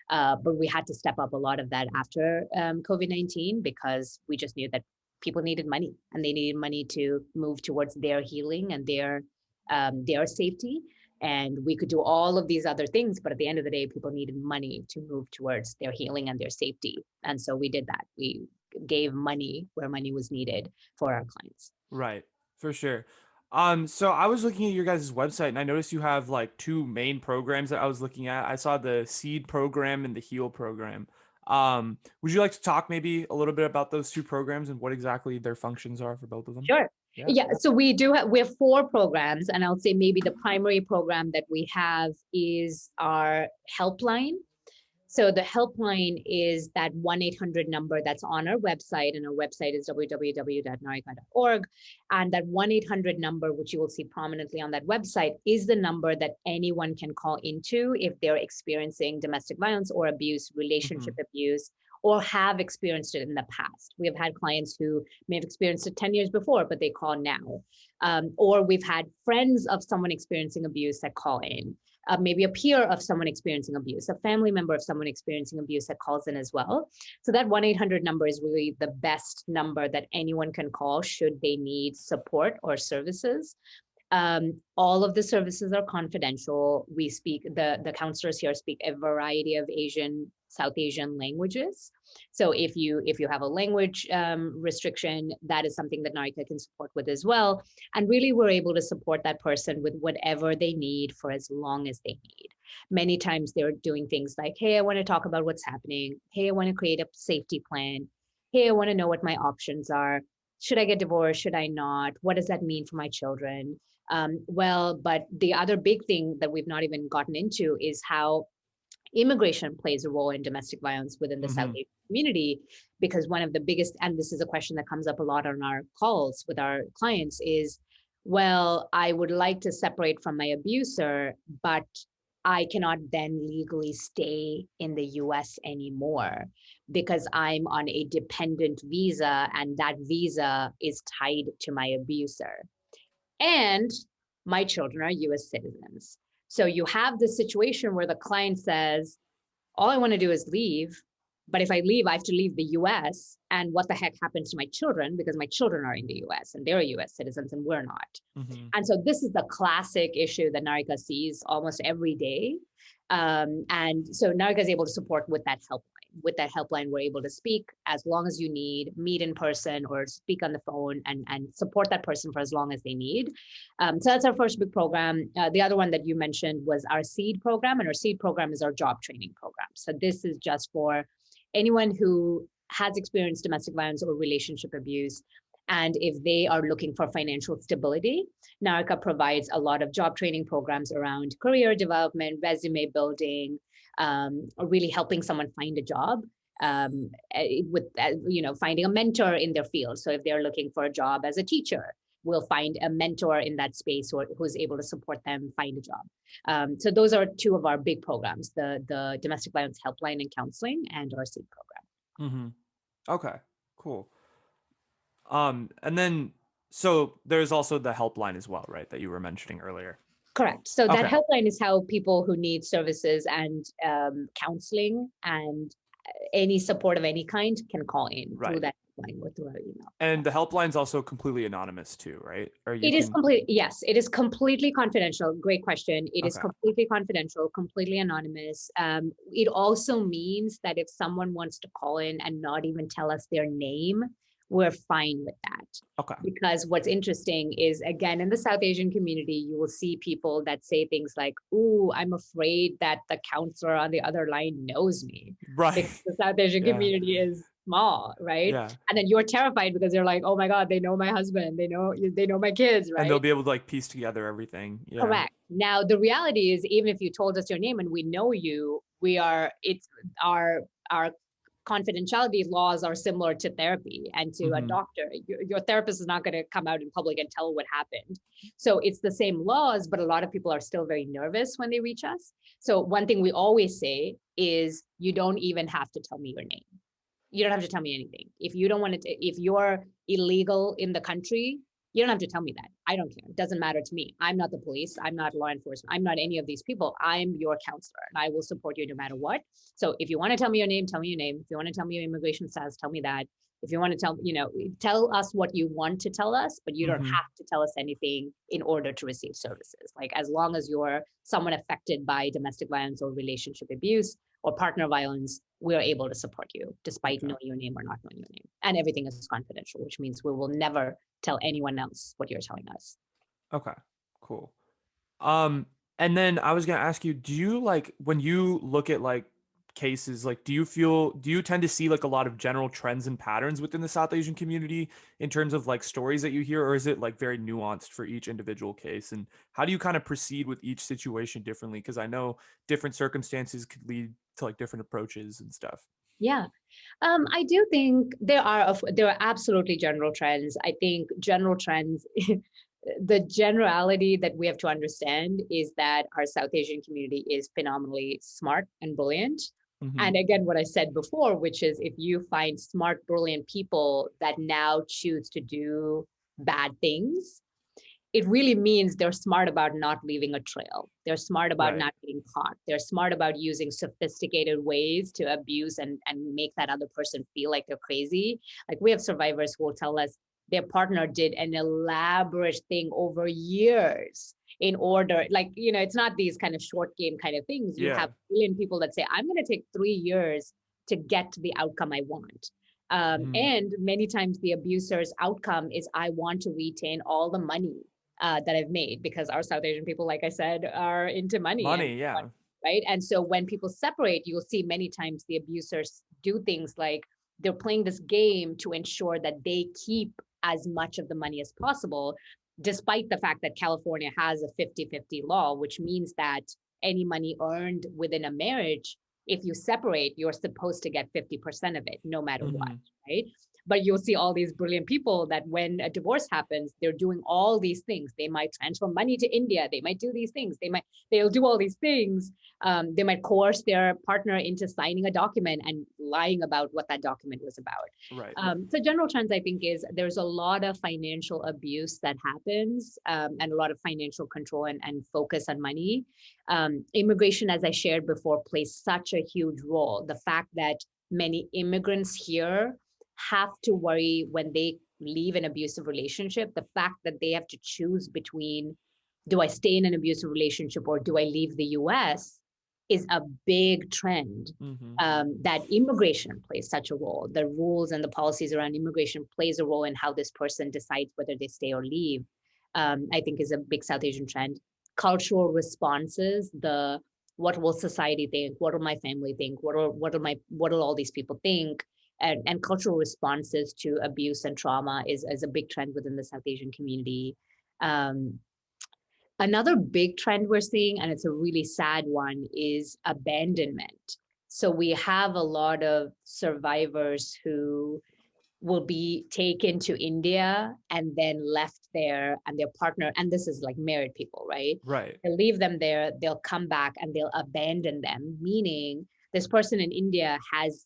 S2: but we had to step up a lot of that after COVID-19, because we just knew that people needed money, and they needed money to move towards their healing and their safety. And we could do all of these other things, but at the end of the day, people needed money to move towards their healing and their safety. And so we did that. We gave money where money was needed for our clients.
S1: Right, for sure. So I was looking at your guys' website, and I noticed you have like two main programs that I was looking at. I saw the Seed program and the Heal program. Would you like to talk maybe a little bit about those two programs and what exactly their functions are for both of them?
S2: Sure. Yeah. So we have 4 programs, and I'll say maybe the primary program that we have is our Helpline. So the Helpline is that 1-800 number that's on our website, and our website is www.narika.org. And that 1-800 number, which you will see prominently on that website, is the number that anyone can call into if they're experiencing domestic violence or abuse, relationship abuse, or have experienced it in the past. We have had clients who may have experienced it 10 years before, but they call now. Or we've had friends of someone experiencing abuse that call in. Maybe a peer of someone experiencing abuse, a family member of someone experiencing abuse that calls in as well. So that 1-800 number is really the best number that anyone can call should they need support or services. All of the services are confidential. We speak, the counselors here speak a variety of South Asian languages. So if you have a language restriction, that is something that Narika can support with as well. And really, we're able to support that person with whatever they need for as long as they need. Many times they're doing things like, hey, I want to talk about what's happening. Hey, I want to create a safety plan. Hey, I want to know what my options are. Should I get divorced? Should I not? What does that mean for my children? But the other big thing that we've not even gotten into is how immigration plays a role in domestic violence within the South Asian community, because one of the biggest, and this is a question that comes up a lot on our calls with our clients, is, well, I would like to separate from my abuser, but I cannot then legally stay in the US anymore because I'm on a dependent visa and that visa is tied to my abuser. And my children are US citizens. So you have this situation where the client says, all I want to do is leave. But if I leave, I have to leave the US. And what the heck happens to my children? Because my children are in the US and they're US citizens and we're not. And so this is the classic issue that Narika sees almost every day. And so Narika is able to support with that helpline. With that helpline, we're able to speak as long as you need, meet in person or speak on the phone and support that person for as long as they need. So that's our first big program. The other one that you mentioned was our SEED program, and our SEED program is our job training program. So this is just for anyone who has experienced domestic violence or relationship abuse. And if they are looking for financial stability, Narika provides a lot of job training programs around career development, resume building, or really helping someone find a job with finding a mentor in their field. So if they're looking for a job as a teacher, we'll find a mentor in that space who's able to support them find a job. So those are two of our big programs, the Domestic Violence Helpline and Counseling and our SEED program.
S1: Okay, cool. And then, so there's also the helpline as well, right? That you were mentioning earlier.
S2: Correct. So that helpline is how people who need services and counseling and any support of any kind can call in through that helpline or through our email.
S1: And the helpline is also completely anonymous too, right?
S2: Yes, it is completely confidential. Great question. It is completely confidential, completely anonymous. It also means that if someone wants to call in and not even tell us their name, we're fine with that. Because what's interesting is, again, in the South Asian community, you will see people that say things like, ooh, I'm afraid that the counselor on the other line knows me.
S1: Right.
S2: Because the South Asian community is small, right? Yeah. And then you're terrified because they're like, oh my God, they know my husband, they know my kids, right?
S1: And they'll be able to like piece together everything.
S2: Yeah. Correct. Now, the reality is, even if you told us your name and we know you, it's our confidentiality laws are similar to therapy and to a doctor. Your therapist is not going to come out in public and tell what happened. So it's the same laws, but a lot of people are still very nervous when they reach us. So one thing we always say is, you don't even have to tell me your name. You don't have to tell me anything. If you don't want to, if you're illegal in the country, you don't have to tell me that. I don't care. It doesn't matter to me. I'm not the police. I'm not law enforcement. I'm not any of these people. I'm your counselor and I will support you no matter what. So if you want to tell me your name, tell me your name. If you want to tell me your immigration status, tell me that. If you want to tell us what you want to tell us, but you don't have to tell us anything in order to receive services. Like, as long as you're someone affected by domestic violence or relationship abuse or partner violence, we're able to support you despite knowing your name or not knowing your name. And everything is confidential, which means we will never tell anyone else what you're telling us.
S1: Okay, cool. And then I was going to ask you, do you when you look at cases, do you tend to see a lot of general trends and patterns within the South Asian community in terms of stories that you hear, or is it very nuanced for each individual case? And how do you kind of proceed with each situation differently? Because I know different circumstances could lead to different approaches and stuff.
S2: Yeah. I do think there are absolutely general trends. I think general trends, the generality that we have to understand is that our South Asian community is phenomenally smart and brilliant.
S1: Mm-hmm.
S2: And again, what I said before, which is if you find smart, brilliant people that now choose to do bad things, it really means they're smart about not leaving a trail. They're smart about
S1: Right.
S2: not getting caught. They're smart about using sophisticated ways to abuse and make that other person feel like they're crazy. Like we have survivors who will tell us their partner did an elaborate thing over years in order, like, it's not these kind of short game kind of things. You
S1: Yeah.
S2: have brilliant people that say, I'm going to take 3 years to get to the outcome I want.
S1: Mm-hmm.
S2: And many times the abuser's outcome is, I want to retain all the money that I've made, because our South Asian people, like I said, are into money and
S1: Money. Yeah.
S2: right. And so when people separate, you'll see many times the abusers do things like they're playing this game to ensure that they keep as much of the money as possible, despite the fact that California has a 50-50 law, which means that any money earned within a marriage, if you separate, you're supposed to get 50% of it, no matter what,
S1: Mm-hmm.
S2: right? But you'll see all these brilliant people that when a divorce happens, they're doing all these things. They might transfer money to India. They might do these things. They'll do all these things. They might coerce their partner into signing a document and lying about what that document was about.
S1: Right.
S2: So general trends, I think, is there's a lot of financial abuse that happens, and a lot of financial control and focus on money. Immigration, as I shared before, plays such a huge role. The fact that many immigrants here have to worry when they leave an abusive relationship, the fact that they have to choose between, do I stay in an abusive relationship or do I leave the US, is a big trend.
S1: Mm-hmm.
S2: That immigration plays such a role. The rules and the policies around immigration plays a role in how this person decides whether they stay or leave. I think is a big South Asian trend. Cultural responses, the what will society think? What will my family think? What will all these people think? And cultural responses to abuse and trauma is a big trend within the South Asian community. Um, Another big trend we're seeing, and it's a really sad one, is abandonment. So we have a lot of survivors who will be taken to India and then left there, and their partner, and this is like married people, right?
S1: Right.
S2: They'll leave them there, they'll come back and they'll abandon them, meaning this person in India has,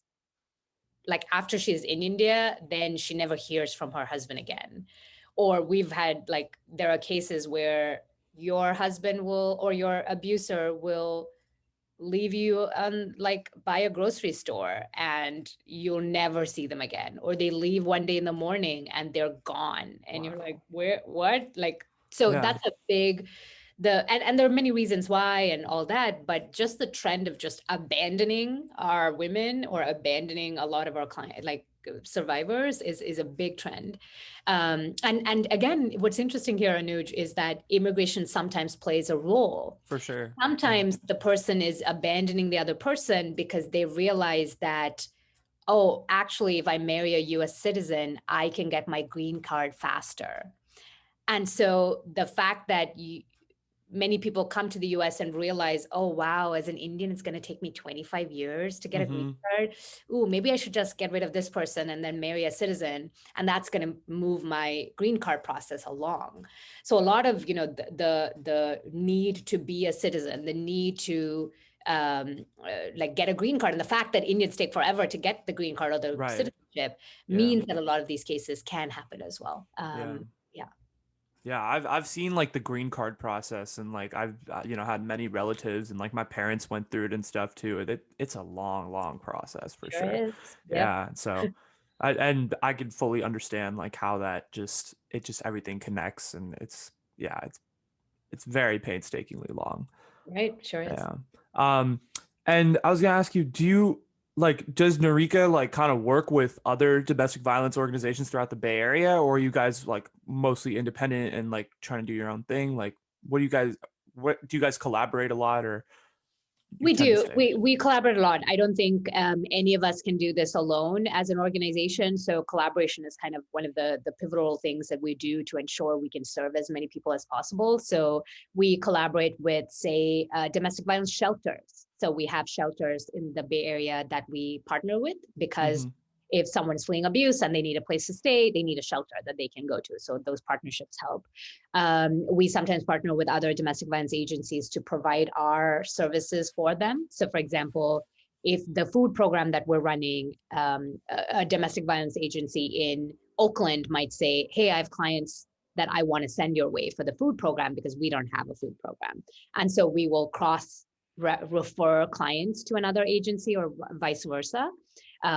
S2: like, after she's in India, then she never hears from her husband again. Or we've had, like, there are cases where your husband will, or your abuser will leave you on, like, by a grocery store and you'll never see them again. Or they leave one day in the morning and they're gone. And you're like,
S1: Wow.
S2: where, what? Like, so
S1: Yeah.
S2: that's a big, and there are many reasons why and all that, but just the trend of just abandoning our women or abandoning a lot of our client, like, survivors, is a big trend. And again, what's interesting here, Anuj, is that immigration sometimes plays a role.
S1: For sure. Yeah.
S2: Sometimes the person is abandoning the other person because they realize that, oh, actually, if I marry a US citizen, I can get my green card faster. And so the fact that many people come to the US and realize, oh, wow, as an Indian, it's going to take me 25 years to get a green
S1: Mm-hmm.
S2: card. Ooh, maybe I should just get rid of this person and then marry a citizen. And that's going to move my green card process along. So a lot of, the need to be a citizen, the need to like get a green card, and the fact that Indians take forever to get the green card or the
S1: Right.
S2: citizenship
S1: Yeah.
S2: means that a lot of these cases can happen as well.
S1: Yeah.
S2: Yeah.
S1: Yeah, I've seen like the green card process, and like I've had many relatives, and like my parents went through it and stuff too. It's a long process for
S2: Sure
S1: sure.
S2: is. Yep.
S1: Yeah, so I could fully understand like how that just everything connects, and it's very painstakingly long.
S2: Right. Sure is.
S1: Yeah. Um, and I was gonna ask you, does Narika like kind of work with other domestic violence organizations throughout the Bay Area, or are you guys like mostly independent and like trying to do your own thing? Like, what do you guys collaborate a lot, or you
S2: We
S1: tend to
S2: do.
S1: stay?
S2: We collaborate a lot. I don't think any of us can do this alone as an organization. So collaboration is kind of one of the pivotal things that we do to ensure we can serve as many people as possible. So we collaborate with, say, domestic violence shelters. So we have shelters in the Bay Area that we partner with, because
S1: Mm-hmm.
S2: if someone's fleeing abuse and they need a place to stay, they need a shelter that they can go to. So those partnerships help. We sometimes partner with other domestic violence agencies to provide our services for them. So, for example, if the food program that we're running, a domestic violence agency in Oakland might say, hey, I have clients that I want to send your way for the food program because we don't have a food program. And so we will refer clients to another agency or vice versa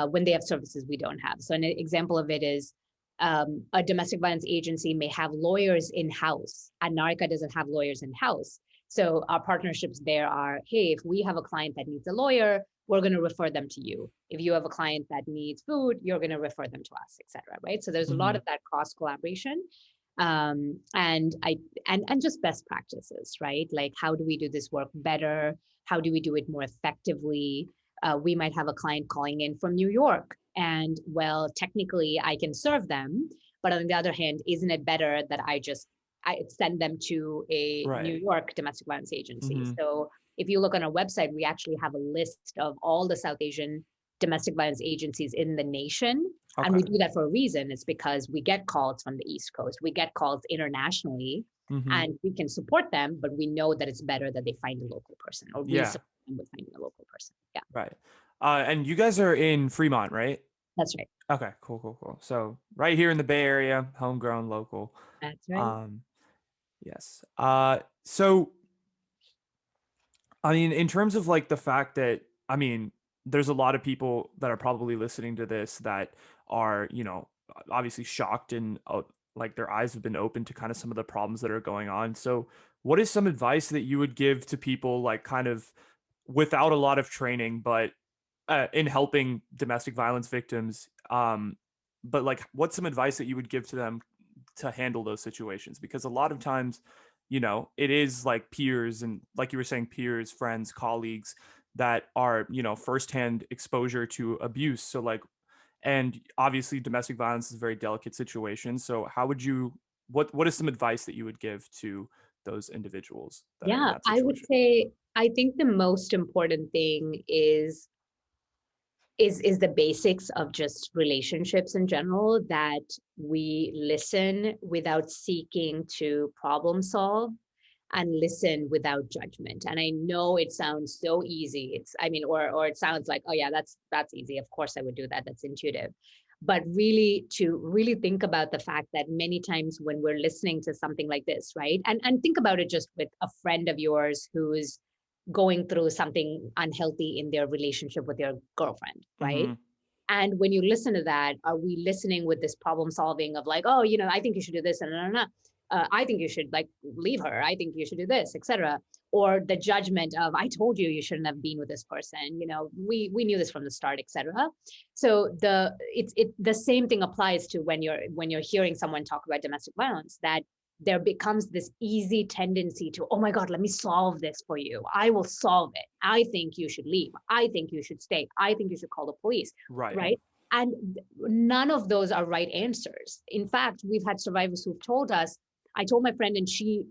S2: when they have services we don't have. So an example of it is a domestic violence agency may have lawyers in-house, and Narika doesn't have lawyers in-house. So our partnerships there are, hey, if we have a client that needs a lawyer, we're going to refer them to you. If you have a client that needs food, you're going to refer them to us, et cetera, right? So there's a lot of that cross collaboration, and just best practices, right? Like, how do we do this work better? How do we do it more effectively? We might have a client calling in from New York, and well, technically I can serve them, but on the other hand, isn't it better that I send them to a New York domestic violence agency? So if you look on our website, we actually have a list of all the South Asian domestic violence agencies in the nation. Okay. And we do that for a reason. It's because we get calls from the East Coast, we get calls internationally, and we can support them, but we know that it's better that they find a local person, or we support them with finding a local person. Yeah.
S1: Right. And you guys are in Fremont, right?
S2: That's right.
S1: Okay, cool. So right here in the Bay Area, homegrown, local.
S2: That's right.
S1: Yes. So, I mean, in terms of like the fact that, I mean, there's a lot of people that are probably listening to this that are, obviously shocked and like their eyes have been open to kind of some of the problems that are going on. So what is some advice that you would give to people, like kind of without a lot of training, but in helping domestic violence victims? But like, what's some advice that you would give to them to handle those situations? Because a lot of times, it is like peers, and like you were saying, peers, friends, colleagues that are, firsthand exposure to abuse. So like, and obviously domestic violence is a very delicate situation. So how would you, what is some advice that you would give to those individuals that are in that situation?
S2: I would say, I think the most important thing is the basics of just relationships in general, that we listen without seeking to problem solve, and listen without judgment. And I know it sounds so easy. Or it sounds like, oh yeah, that's easy. Of course I would do that. That's intuitive. But really, to really think about the fact that many times when we're listening to something like this, right? And think about it just with a friend of yours who's going through something unhealthy in their relationship with their girlfriend, right? And when you listen to that, are we listening with this problem solving of like, oh, I think you should do this, and no. I think you should like leave her. I think you should do this, etc. Or the judgment of, I told you shouldn't have been with this person. We knew this from the start, etc. So the same thing applies to when you're hearing someone talk about domestic violence, that there becomes this easy tendency to, oh my God, let me solve this for you. I will solve it. I think you should leave. I think you should stay. I think you should call the police. Right. And none of those are right answers. In fact, we've had survivors who've told us, I told my friend and she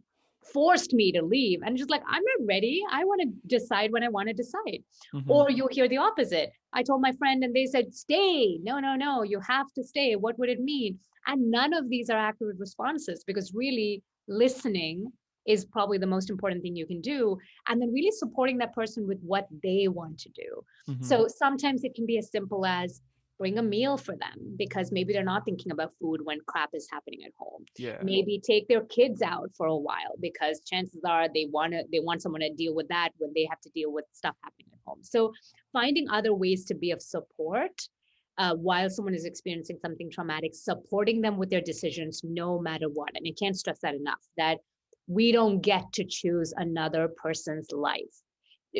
S2: forced me to leave. And just like, I'm not ready. I want to decide when I want to decide. Or you'll hear the opposite. I told my friend and they said, stay. No, you have to stay. What would it mean? And none of these are accurate responses, because really listening is probably the most important thing you can do. And then really supporting that person with what they want to do. So sometimes it can be as simple as bring a meal for them, because maybe they're not thinking about food when crap is happening at home. Maybe take their kids out for a while, because chances are they want someone to deal with that when they have to deal with stuff happening at home. So finding other ways to be of support while someone is experiencing something traumatic, supporting them with their decisions no matter what. And I can't stress that enough, that we don't get to choose another person's life.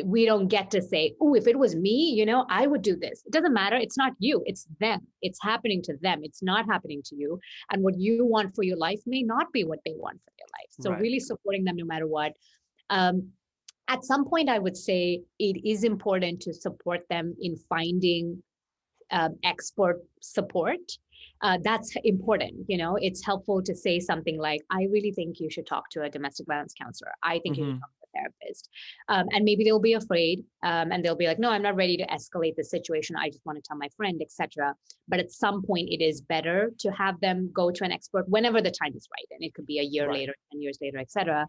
S2: We don't get to say, oh, if it was me, I would do this. It doesn't matter. It's not you, it's them. It's happening to them. It's not happening to you. And what you want for your life may not be what they want for their life. So really supporting them no matter what. At some point, I would say it is important to support them in finding expert support. That's important. It's helpful to say something like, I really think you should talk to a domestic violence counselor. I think you should talk to a therapist. And maybe they'll be afraid and they'll be like, no, I'm not ready to escalate the situation. I just want to tell my friend, etc. But at some point, it is better to have them go to an expert whenever the time is right. And it could be a year later, 10 years later, etc.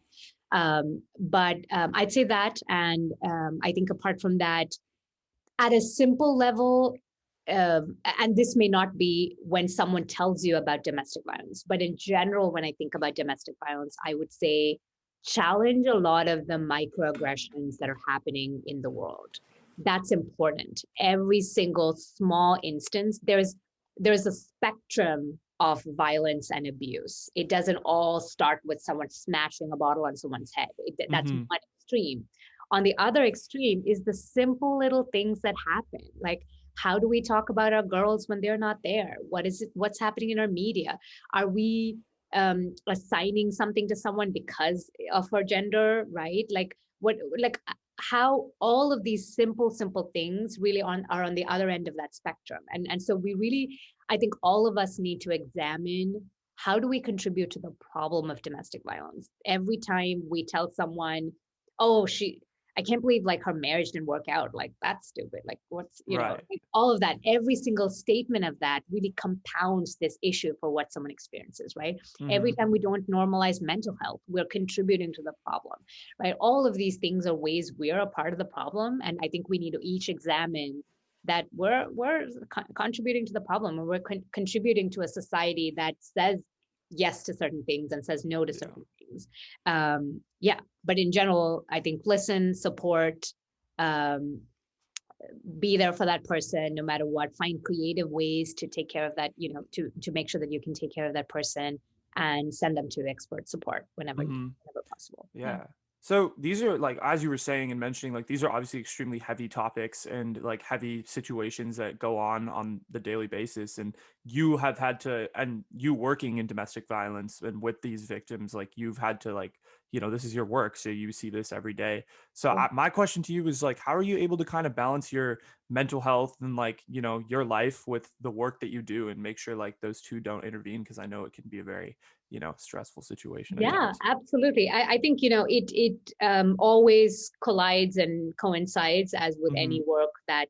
S2: But I'd say that. And I think apart from that, At a simple level, and this may not be when someone tells you about domestic violence, but in general, when I think about domestic violence, I would say challenge a lot of the microaggressions that are happening in the world. That's important. Every single small instance, there's a spectrum of violence and abuse. It doesn't all start with someone smashing a bottle on someone's head. That's
S1: Mm-hmm.
S2: one extreme. On the other extreme is the simple little things that happen, like how do we talk about our girls when they're not there? What's happening in our media? Are we assigning something to someone because of her gender, right? Like how all of these simple things really are on the other end of that spectrum. And so we really, I think all of us need to examine, how do we contribute to the problem of domestic violence? Every time we tell someone, oh, I can't believe like her marriage didn't work out. Like that's stupid. Like what's,
S1: Right.
S2: like, all of that, every single statement of that really compounds this issue for what someone experiences, right?
S1: Mm-hmm.
S2: Every time we don't normalize mental health, we're contributing to the problem, right? All of these things are ways we're a part of the problem. And I think we need to each examine that we're contributing to the problem, and we're contributing to a society that says yes to certain things and says no to
S1: Yeah.
S2: certain things. Yeah, but in general, I think listen, support, um, be there for that person no matter what. Find creative ways to take care of that, to make sure that you can take care of that person, and send them to expert support
S1: Mm-hmm.
S2: whenever possible. Yeah.
S1: Yeah. So these are like, as you were saying and mentioning, like these are obviously extremely heavy topics and like heavy situations that go on the daily basis. And you have had to, and you working in domestic violence and with these victims, like you've had to like, this is your work. So you see this every day. So
S2: Yeah.
S1: my question to you is like, how are you able to kind of balance your mental health and like, your life with the work that you do and make sure like those two don't intervene? Because I know it can be a very, stressful situation at
S2: Yeah,
S1: times.
S2: absolutely. I think, it always collides and coincides, as with
S1: Mm-hmm.
S2: any work that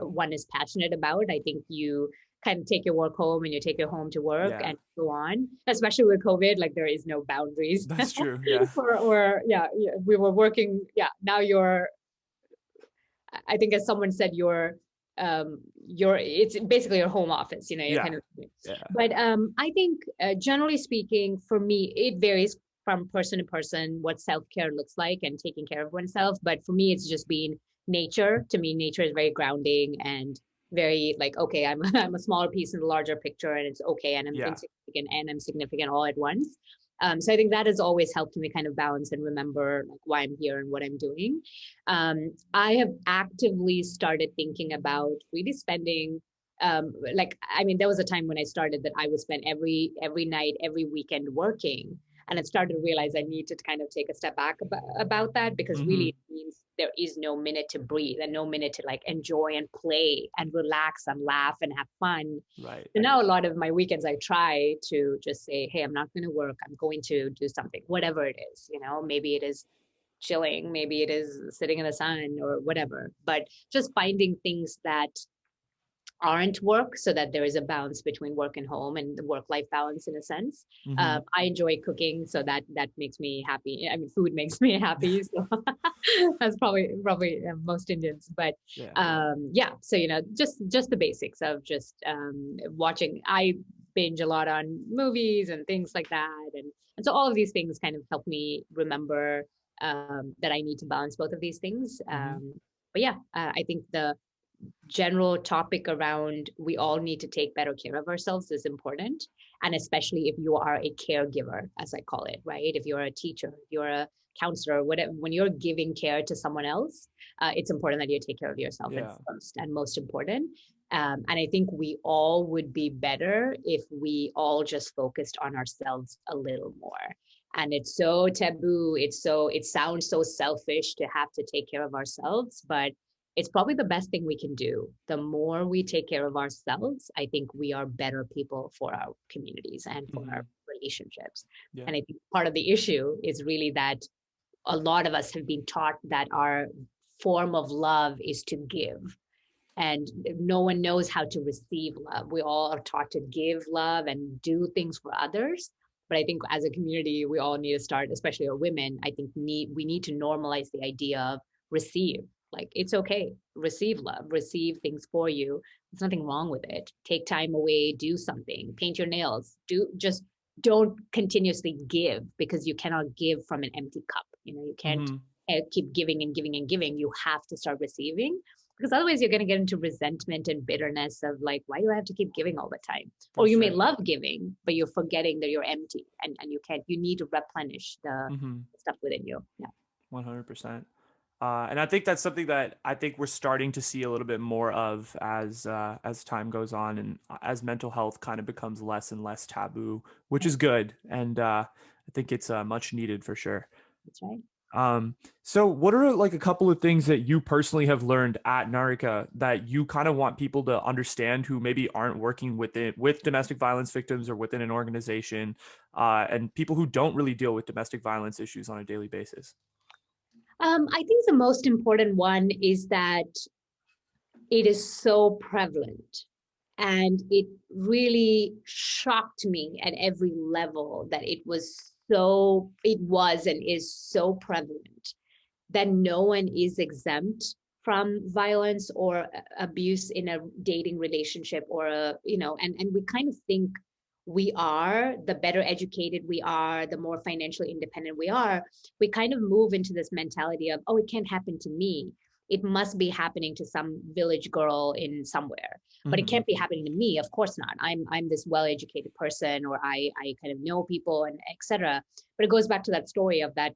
S2: one is passionate about. I think you kind of take your work home and you take your home to work
S1: Yeah.
S2: and go on, especially with COVID, like there is no boundaries.
S1: That's true. Yeah.
S2: or yeah, we were working. Yeah, now I think as someone said, it's basically your home office, you're
S1: Yeah.
S2: kind of,
S1: Yeah.
S2: but I think generally speaking, for me, it varies from person to person what self-care looks like and taking care of oneself. But for me, it's just been nature. To me, nature is very grounding and very like, okay, I'm a smaller piece in the larger picture, and it's okay, and I'm
S1: Yeah.
S2: insignificant and I'm significant all at once. So I think that has always helped me kind of balance and remember like why I'm here and what I'm doing. I have actively started thinking about really spending, like, I mean, there was a time when I started that I would spend every night, every weekend working. And I started to realize I need to kind of take a step back about that, because
S1: Mm-hmm.
S2: really it means there is no minute to breathe and no minute to like enjoy and play and relax and laugh and have fun.
S1: Right.
S2: So now a lot of my weekends, I try to just say, hey, I'm not going to work. I'm going to do something, whatever it is, maybe it is chilling, maybe it is sitting in the sun or whatever, but just finding things that aren't work, so that there is a balance between work and home, and the work life balance in a sense.
S1: Mm-hmm.
S2: I enjoy cooking, so that makes me happy. I mean, food makes me happy, so that's probably most Indians. But
S1: Yeah.
S2: yeah, so just the basics of just watching. I binge a lot on movies and things like that, and so all of these things kind of help me remember that I need to balance both of these things.
S1: Mm-hmm.
S2: But yeah, I think the general topic around we all need to take better care of ourselves is important. And especially if you are a caregiver, as I call it, right? If you're a teacher, if you're a counselor, whatever, when you're giving care to someone else, it's important that you take care of yourself and
S1: Yeah.
S2: first and most important. And I think we all would be better if we all just focused on ourselves a little more. And it's so taboo. It sounds so selfish to have to take care of ourselves, but it's probably the best thing we can do. The more we take care of ourselves, I think we are better people for our communities and for
S1: Mm-hmm.
S2: our relationships.
S1: Yeah.
S2: And I think part of the issue is really that a lot of us have been taught that our form of love is to give. And no one knows how to receive love. We all are taught to give love and do things for others. But I think as a community, we all need to start, especially our women, I think we need to normalize the idea of receive. Like, it's okay. Receive love, receive things for you. There's nothing wrong with it. Take time away, do something, paint your nails, just don't continuously give, because you cannot give from an empty cup. You can't
S1: Mm-hmm.
S2: keep giving and giving and giving. You have to start receiving, because otherwise you're going to get into resentment and bitterness of like, why do I have to keep giving all the time?
S1: For
S2: Or you may
S1: sure.
S2: love giving, but you're forgetting that you're empty, and you need to replenish the
S1: Mm-hmm.
S2: stuff within you. Yeah.
S1: 100%. And I think that's something that I think we're starting to see a little bit more of as time goes on, and as mental health kind of becomes less and less taboo, which is good. And I think it's much needed for sure.
S2: That's right.
S1: So what are like a couple of things that you personally have learned at Narika that you kind of want people to understand who maybe aren't working with domestic violence victims or within an organization, and people who don't really deal with domestic violence issues on a daily basis?
S2: I think the most important one is that it is so prevalent. And it really shocked me at every level that it was and is so prevalent that no one is exempt from violence or abuse in a dating relationship, or and we kind of think we are, the better educated we are, the more financially independent we kind of move into this mentality of, oh, it can't happen to me, it must be happening to some village girl in somewhere, but it
S1: Mm-hmm.
S2: can't be happening to me. Of course not. I'm this well-educated person, or I kind of know people, and etc. But it goes back to that story of that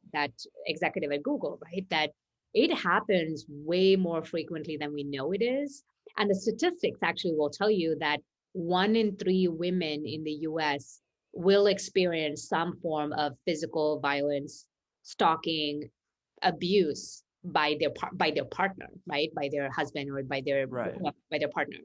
S2: executive at Google, right? That it happens way more frequently than we know it is. And the statistics actually will tell you that 1 in 3 women in the US will experience some form of physical violence, stalking, abuse by their partner, right? By their husband, or
S1: Right.
S2: by their partner.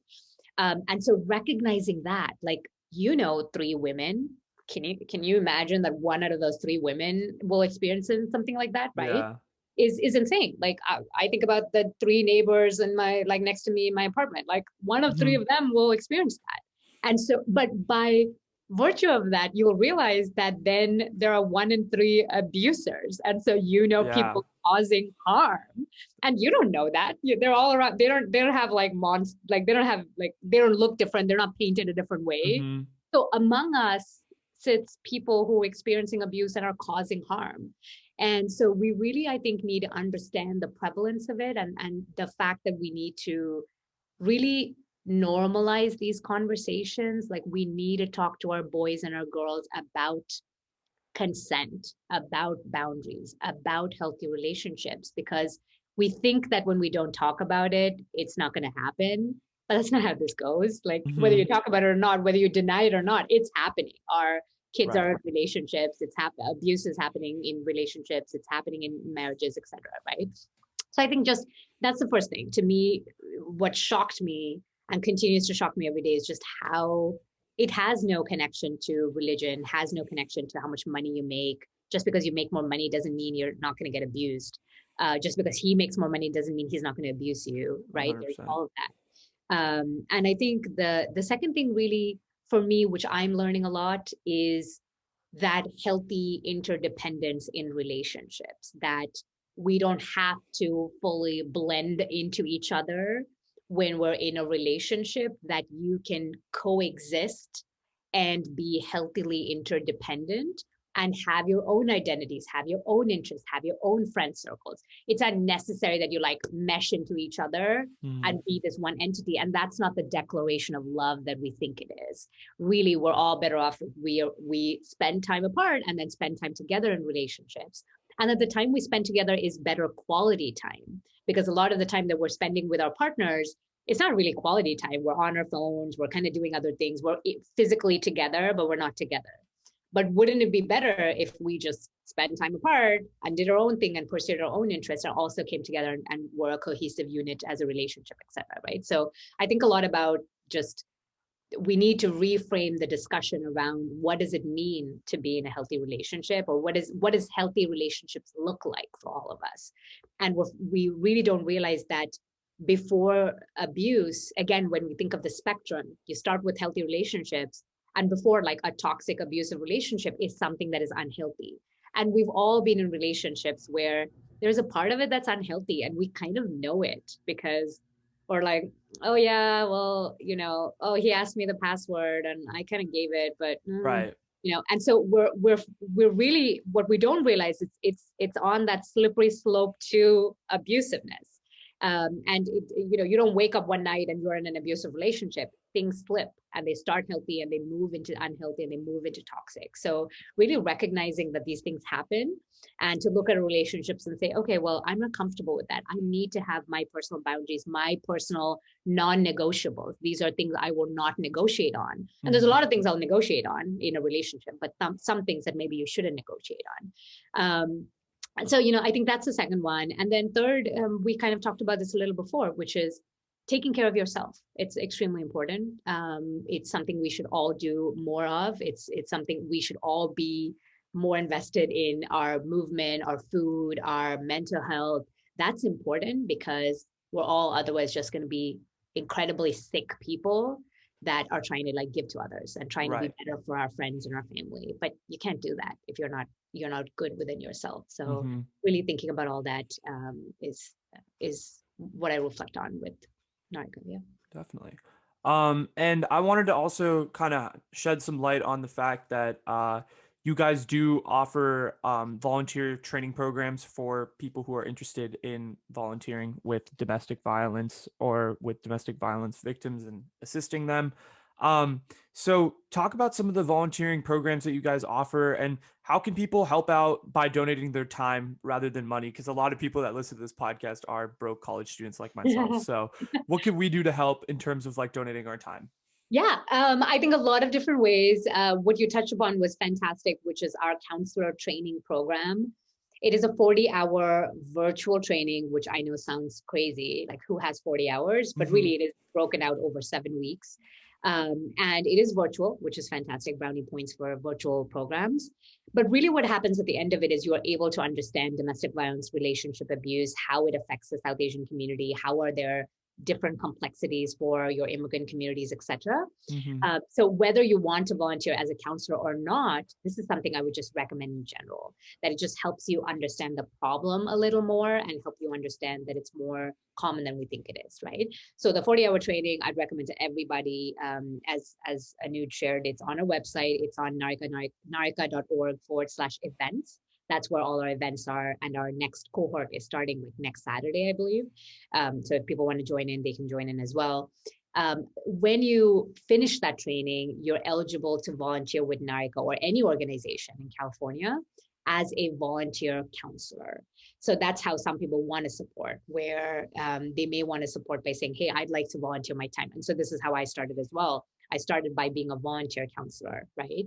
S2: And so recognizing that, like, 3 women, can you imagine that 1 out of those 3 women will experience something like that, right?
S1: Yeah.
S2: Is insane. Like, I think about the 3 neighbors in my, like, next to me in my apartment. Like, one of 3
S1: Mm-hmm.
S2: of them will experience that. And so, but by virtue of that, you'll realize that then there are 1 in 3 abusers, and so
S1: Yeah.
S2: people causing harm, and you don't know that. They're all around. They don't have like like they don't look different. They're not painted a different way.
S1: Mm-hmm.
S2: So among us sits people who are experiencing abuse and are causing harm. And so we really, I think, need to understand the prevalence of it, and the fact that we need to really normalize these conversations. Like, we need to talk to our boys and our girls about consent, about boundaries, about healthy relationships, because we think that when we don't talk about it, it's not going to happen. But that's not how this goes. Like, whether
S1: Mm-hmm.
S2: you talk about it or not, whether you deny it or not, it's happening. Our kids
S1: Right.
S2: are in relationships. Abuse is happening in relationships. It's happening in marriages, etc. Right? So I think just that's the first thing. To me, what shocked me and continues to shock me every day is just how it has no connection to religion, has no connection to how much money you make. Just because you make more money doesn't mean you're not going to get abused. Just because he makes more money doesn't mean he's not going to abuse you, right? There's
S1: 100%.
S2: all of that. And I think the second thing really for me, which I'm learning a lot, is that healthy interdependence in relationships, that we don't have to fully blend into each other when we're in a relationship, that you can coexist and be healthily interdependent and have your own identities, have your own interests, have your own friend circles. It's not necessary that you like mesh into each other
S1: Mm-hmm.
S2: and be this one entity. And that's not the declaration of love that we think it is. Really, we're all better off if we spend time apart and then spend time together in relationships. And that the time we spend together is better quality time, because a lot of the time that we're spending with our partners, it's not really quality time. We're on our phones, we're kind of doing other things, we're physically together, but we're not together. But wouldn't it be better if we just spent time apart and did our own thing and pursued our own interests, and also came together and were a cohesive unit as a relationship, etc. Right? So I think a lot about just, we need to reframe the discussion around what does it mean to be in a healthy relationship, or what does healthy relationships look like for all of us. And we really don't realize that before abuse, again, when we think of the spectrum, you start with healthy relationships, and before, like, a toxic abusive relationship is something that is unhealthy. And we've all been in relationships where there's a part of it that's unhealthy, and we kind of know it because we're like, oh yeah, well, oh, he asked me the password and I kind of gave it, but
S1: Right.
S2: and so we're really, what we don't realize is it's on that slippery slope to abusiveness. And you don't wake up one night and you're in an abusive relationship. Things slip and they start healthy and they move into unhealthy and they move into toxic. So really recognizing that these things happen, and to look at relationships and say, okay, well, I'm not comfortable with that. I need to have my personal boundaries, my personal non-negotiables. These are things I will not negotiate on. And there's a lot of things I'll negotiate on in a relationship, but some things that maybe you shouldn't negotiate on. And so, I think that's the second one. And then third, we kind of talked about this a little before, which is taking care of yourself. It's extremely important. It's something we should all do more of. It's something we should all be more invested in: our movement, our food, our mental health. That's important because we're all otherwise just going to be incredibly sick people that are trying to give to others and trying to be better for our friends and our family. But you can't do that if you're not good within yourself. So really thinking about all that is what I reflect on with Narika. Yeah,
S1: Definitely. And I wanted to also kind of shed some light on the fact that you guys do offer volunteer training programs for people who are interested in volunteering with domestic violence or with domestic violence victims and assisting them. So talk about some of the volunteering programs that you guys offer, and how can people help out by donating their time rather than money? Because a lot of people that listen to this podcast are broke college students like myself. So what can we do to help in terms of donating our time?
S2: Yeah, I think a lot of different ways. What you touched upon was fantastic, which is our counselor training program. It is a 40-hour virtual training, which I know sounds crazy, like who has 40 hours, but really it is broken out over 7 weeks. And it is virtual, which is fantastic, brownie points for virtual programs. But really what happens at the end of it is you are able to understand domestic violence, relationship abuse, how it affects the South Asian community, how are there different complexities for your immigrant communities, etc. So whether you want to volunteer as a counselor or not, this is something I would just recommend in general, that it just helps you understand the problem a little more and help you understand that it's more common than we think it is, right? So the 40-hour training, I'd recommend to everybody. As Anuj shared, it's on our website. It's on narika.org/events. That's where all our events are. And our next cohort is starting next Saturday, I believe. So if people want to join in, they can join in as well. When you finish that training, you're eligible to volunteer with Narika or any organization in California as a volunteer counselor. So that's how some people want to support, where they may want to support by saying, hey, I'd like to volunteer my time. And so this is how I started as well. I started by being a volunteer counselor, right?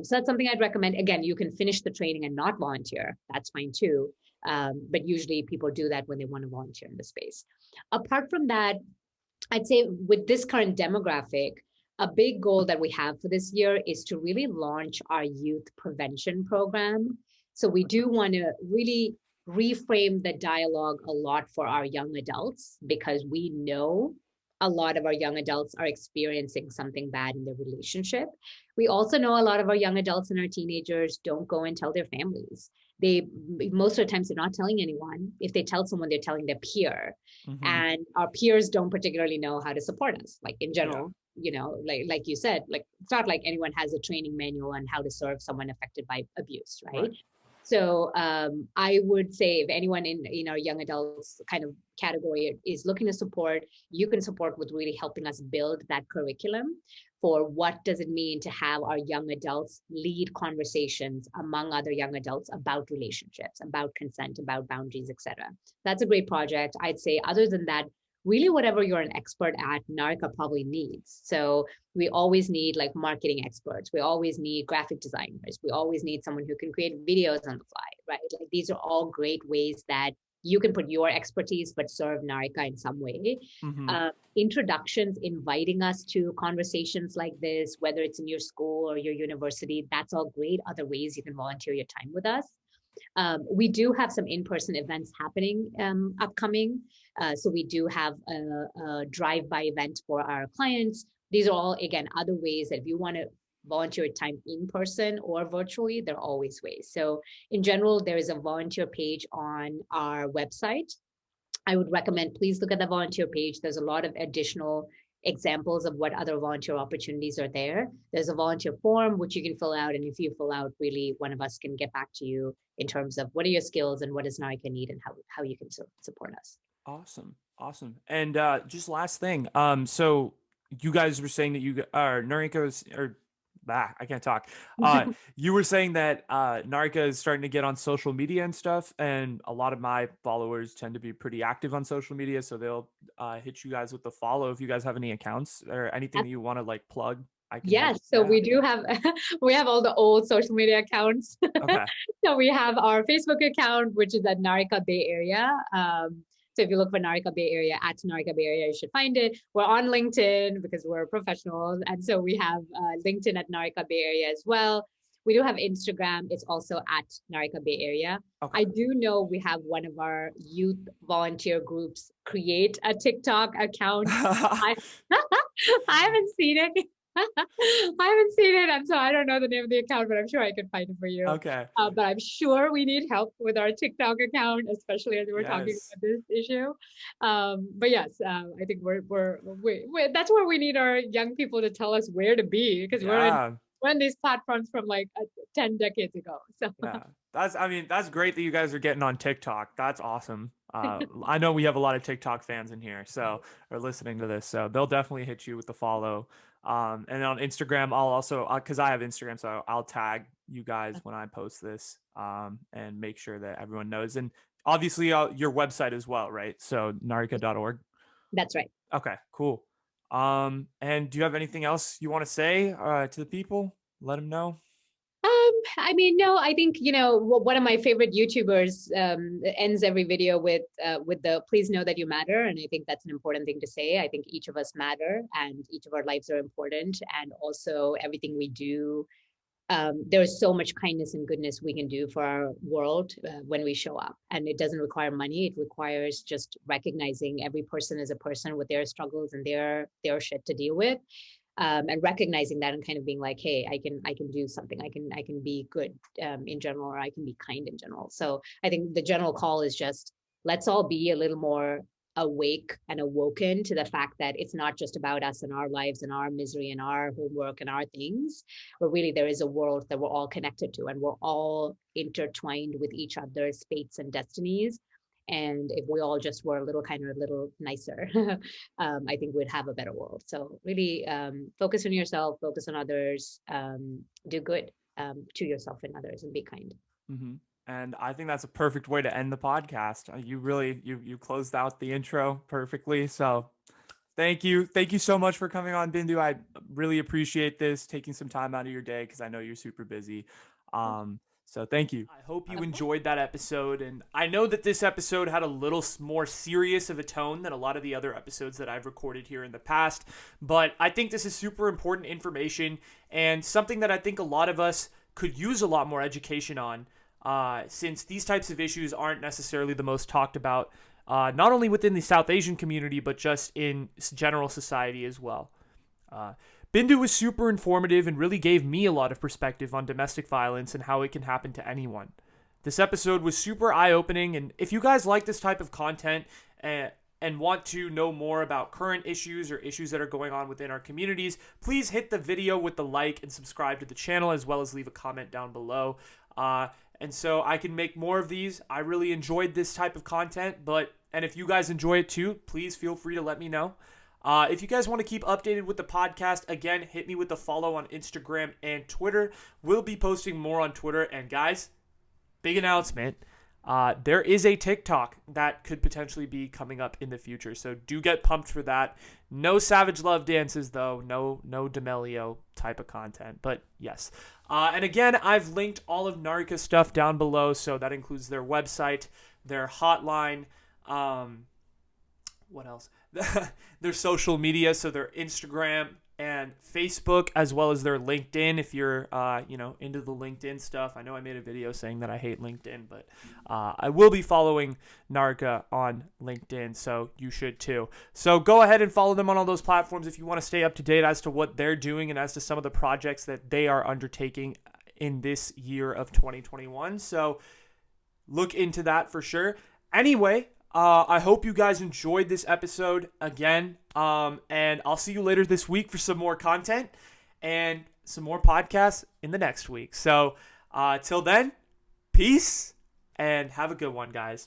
S2: So that's something I'd recommend. Again, you can finish the training and not volunteer. That's fine too. But usually people do that when they want to volunteer in the space. Apart from that, I'd say with this current demographic, a big goal that we have for this year is to really launch our youth prevention program. So we do want to really reframe the dialogue a lot for our young adults, because we know a lot of our young adults are experiencing something bad in their relationship. We also know a lot of our young adults and our teenagers don't go and tell their families. Most of the times they're not telling anyone. If they tell someone, they're telling their peer. And our peers don't particularly know how to support us, like in general. Like you said, it's not like anyone has a training manual on how to serve someone affected by abuse, right? So I would say if anyone in our young adults kind of category is looking to support, you can support with really helping us build that curriculum for what does it mean to have our young adults lead conversations among other young adults about relationships, about consent, about boundaries, etc. That's a great project. I'd say other than that, really whatever you're an expert at, Narika probably needs. So we always need marketing experts. We always need graphic designers. We always need someone who can create videos on the fly, right? These are all great ways that you can put your expertise, but serve Narika in some way. Introductions, inviting us to conversations like this, whether it's in your school or your university, that's all great other ways you can volunteer your time with us. We do have some in-person events happening upcoming. So we do have a drive-by event for our clients. These are all, again, other ways that if you want to volunteer time in person or virtually, there are always ways. So in general, there is a volunteer page on our website. I would recommend please look at the volunteer page. There's a lot of additional examples of what other volunteer opportunities are there. There's a volunteer form which you can fill out, and if you fill out, really one of us can get back to you in terms of what are your skills and what does Narika need and how you can support us.
S1: Awesome. And just last thing, so you guys were saying that you are Narika's or I can't talk. You were saying that Narika is starting to get on social media and stuff, and a lot of my followers tend to be pretty active on social media, so they'll hit you guys with the follow if you guys have any accounts or anything that you want to like plug. I can
S2: Yes, so we do have we have all the old social media accounts.
S1: Okay.
S2: So we have our Facebook account, which is at Narika Bay Area. So if you look for Narika Bay Area at Narika Bay Area, you should find it. We're on LinkedIn because we're professionals, and so we have LinkedIn at Narika Bay Area as well. We do have Instagram. It's also at Narika Bay Area.
S1: Okay.
S2: I do know we have one of our youth volunteer groups create a TikTok account. I haven't seen it. I haven't seen it, and so I don't know the name of the account, but I'm sure I can find it for you.
S1: Okay.
S2: But I'm sure we need help with our TikTok account, especially as we're talking about this issue. But yes, I think we're that's where we need our young people to tell us where to be, because we're in these platforms from like 10 decades ago. So
S1: yeah, that's great that you guys are getting on TikTok. That's awesome. I know we have a lot of TikTok fans in here, so are listening to this, so they'll definitely hit you with the follow. And on Instagram, I'll also, because I have Instagram, so I'll tag you guys when I post this, and make sure that everyone knows. And obviously, your website as well, right? So narika.org.
S2: That's right.
S1: Okay, cool. And do you have anything else you want to say to the people? Let them know.
S2: I mean, no, I think, one of my favorite YouTubers ends every video with the please know that you matter. And I think that's an important thing to say. I think each of us matter and each of our lives are important. And also everything we do, there's so much kindness and goodness we can do for our world when we show up. And it doesn't require money. It requires just recognizing every person is a person with their struggles and their shit to deal with. And recognizing that and kind of being like, hey, I can do something. I can be good in general, or I can be kind in general. So I think the general call is just let's all be a little more awake and awoken to the fact that it's not just about us and our lives and our misery and our homework and our things, but really there is a world that we're all connected to and we're all intertwined with each other's fates and destinies. And if we all just were a little nicer, I think we'd have a better world. So really focus on yourself, focus on others, do good to yourself and others, and be kind.
S1: Mm-hmm. And I think that's a perfect way to end the podcast. You really, you closed out the intro perfectly. So thank you. Thank you so much for coming on, Bindu. I really appreciate this, taking some time out of your day, because I know you're super busy. So thank you. I hope you enjoyed that episode. And I know that this episode had a little more serious of a tone than a lot of the other episodes that I've recorded here in the past. But I think this is super important information and something that I think a lot of us could use a lot more education on, since these types of issues aren't necessarily the most talked about, not only within the South Asian community, but just in general society as well. Bindu was super informative and really gave me a lot of perspective on domestic violence and how it can happen to anyone. This episode was super eye-opening, and if you guys like this type of content and want to know more about current issues or issues that are going on within our communities, please hit the video with the like and subscribe to the channel, as well as leave a comment down below. And so I can make more of these. I really enjoyed this type of content, and if you guys enjoy it too, please feel free to let me know. If you guys want to keep updated with the podcast, again, hit me with the follow on Instagram and Twitter. We'll be posting more on Twitter. And guys, big announcement. There is a TikTok that could potentially be coming up in the future. So do get pumped for that. No Savage Love dances, though. No D'Amelio type of content. But yes. And again, I've linked all of Narika's stuff down below. So that includes their website, their hotline, what else? Their social media, so their Instagram and Facebook, as well as their LinkedIn. If you're, into the LinkedIn stuff, I know I made a video saying that I hate LinkedIn, but I will be following Narika on LinkedIn, so you should too. So go ahead and follow them on all those platforms if you want to stay up to date as to what they're doing and as to some of the projects that they are undertaking in this year of 2021. So look into that for sure. Anyway, I hope you guys enjoyed this episode again. And I'll see you later this week for some more content and some more podcasts in the next week. So till then, peace and have a good one, guys.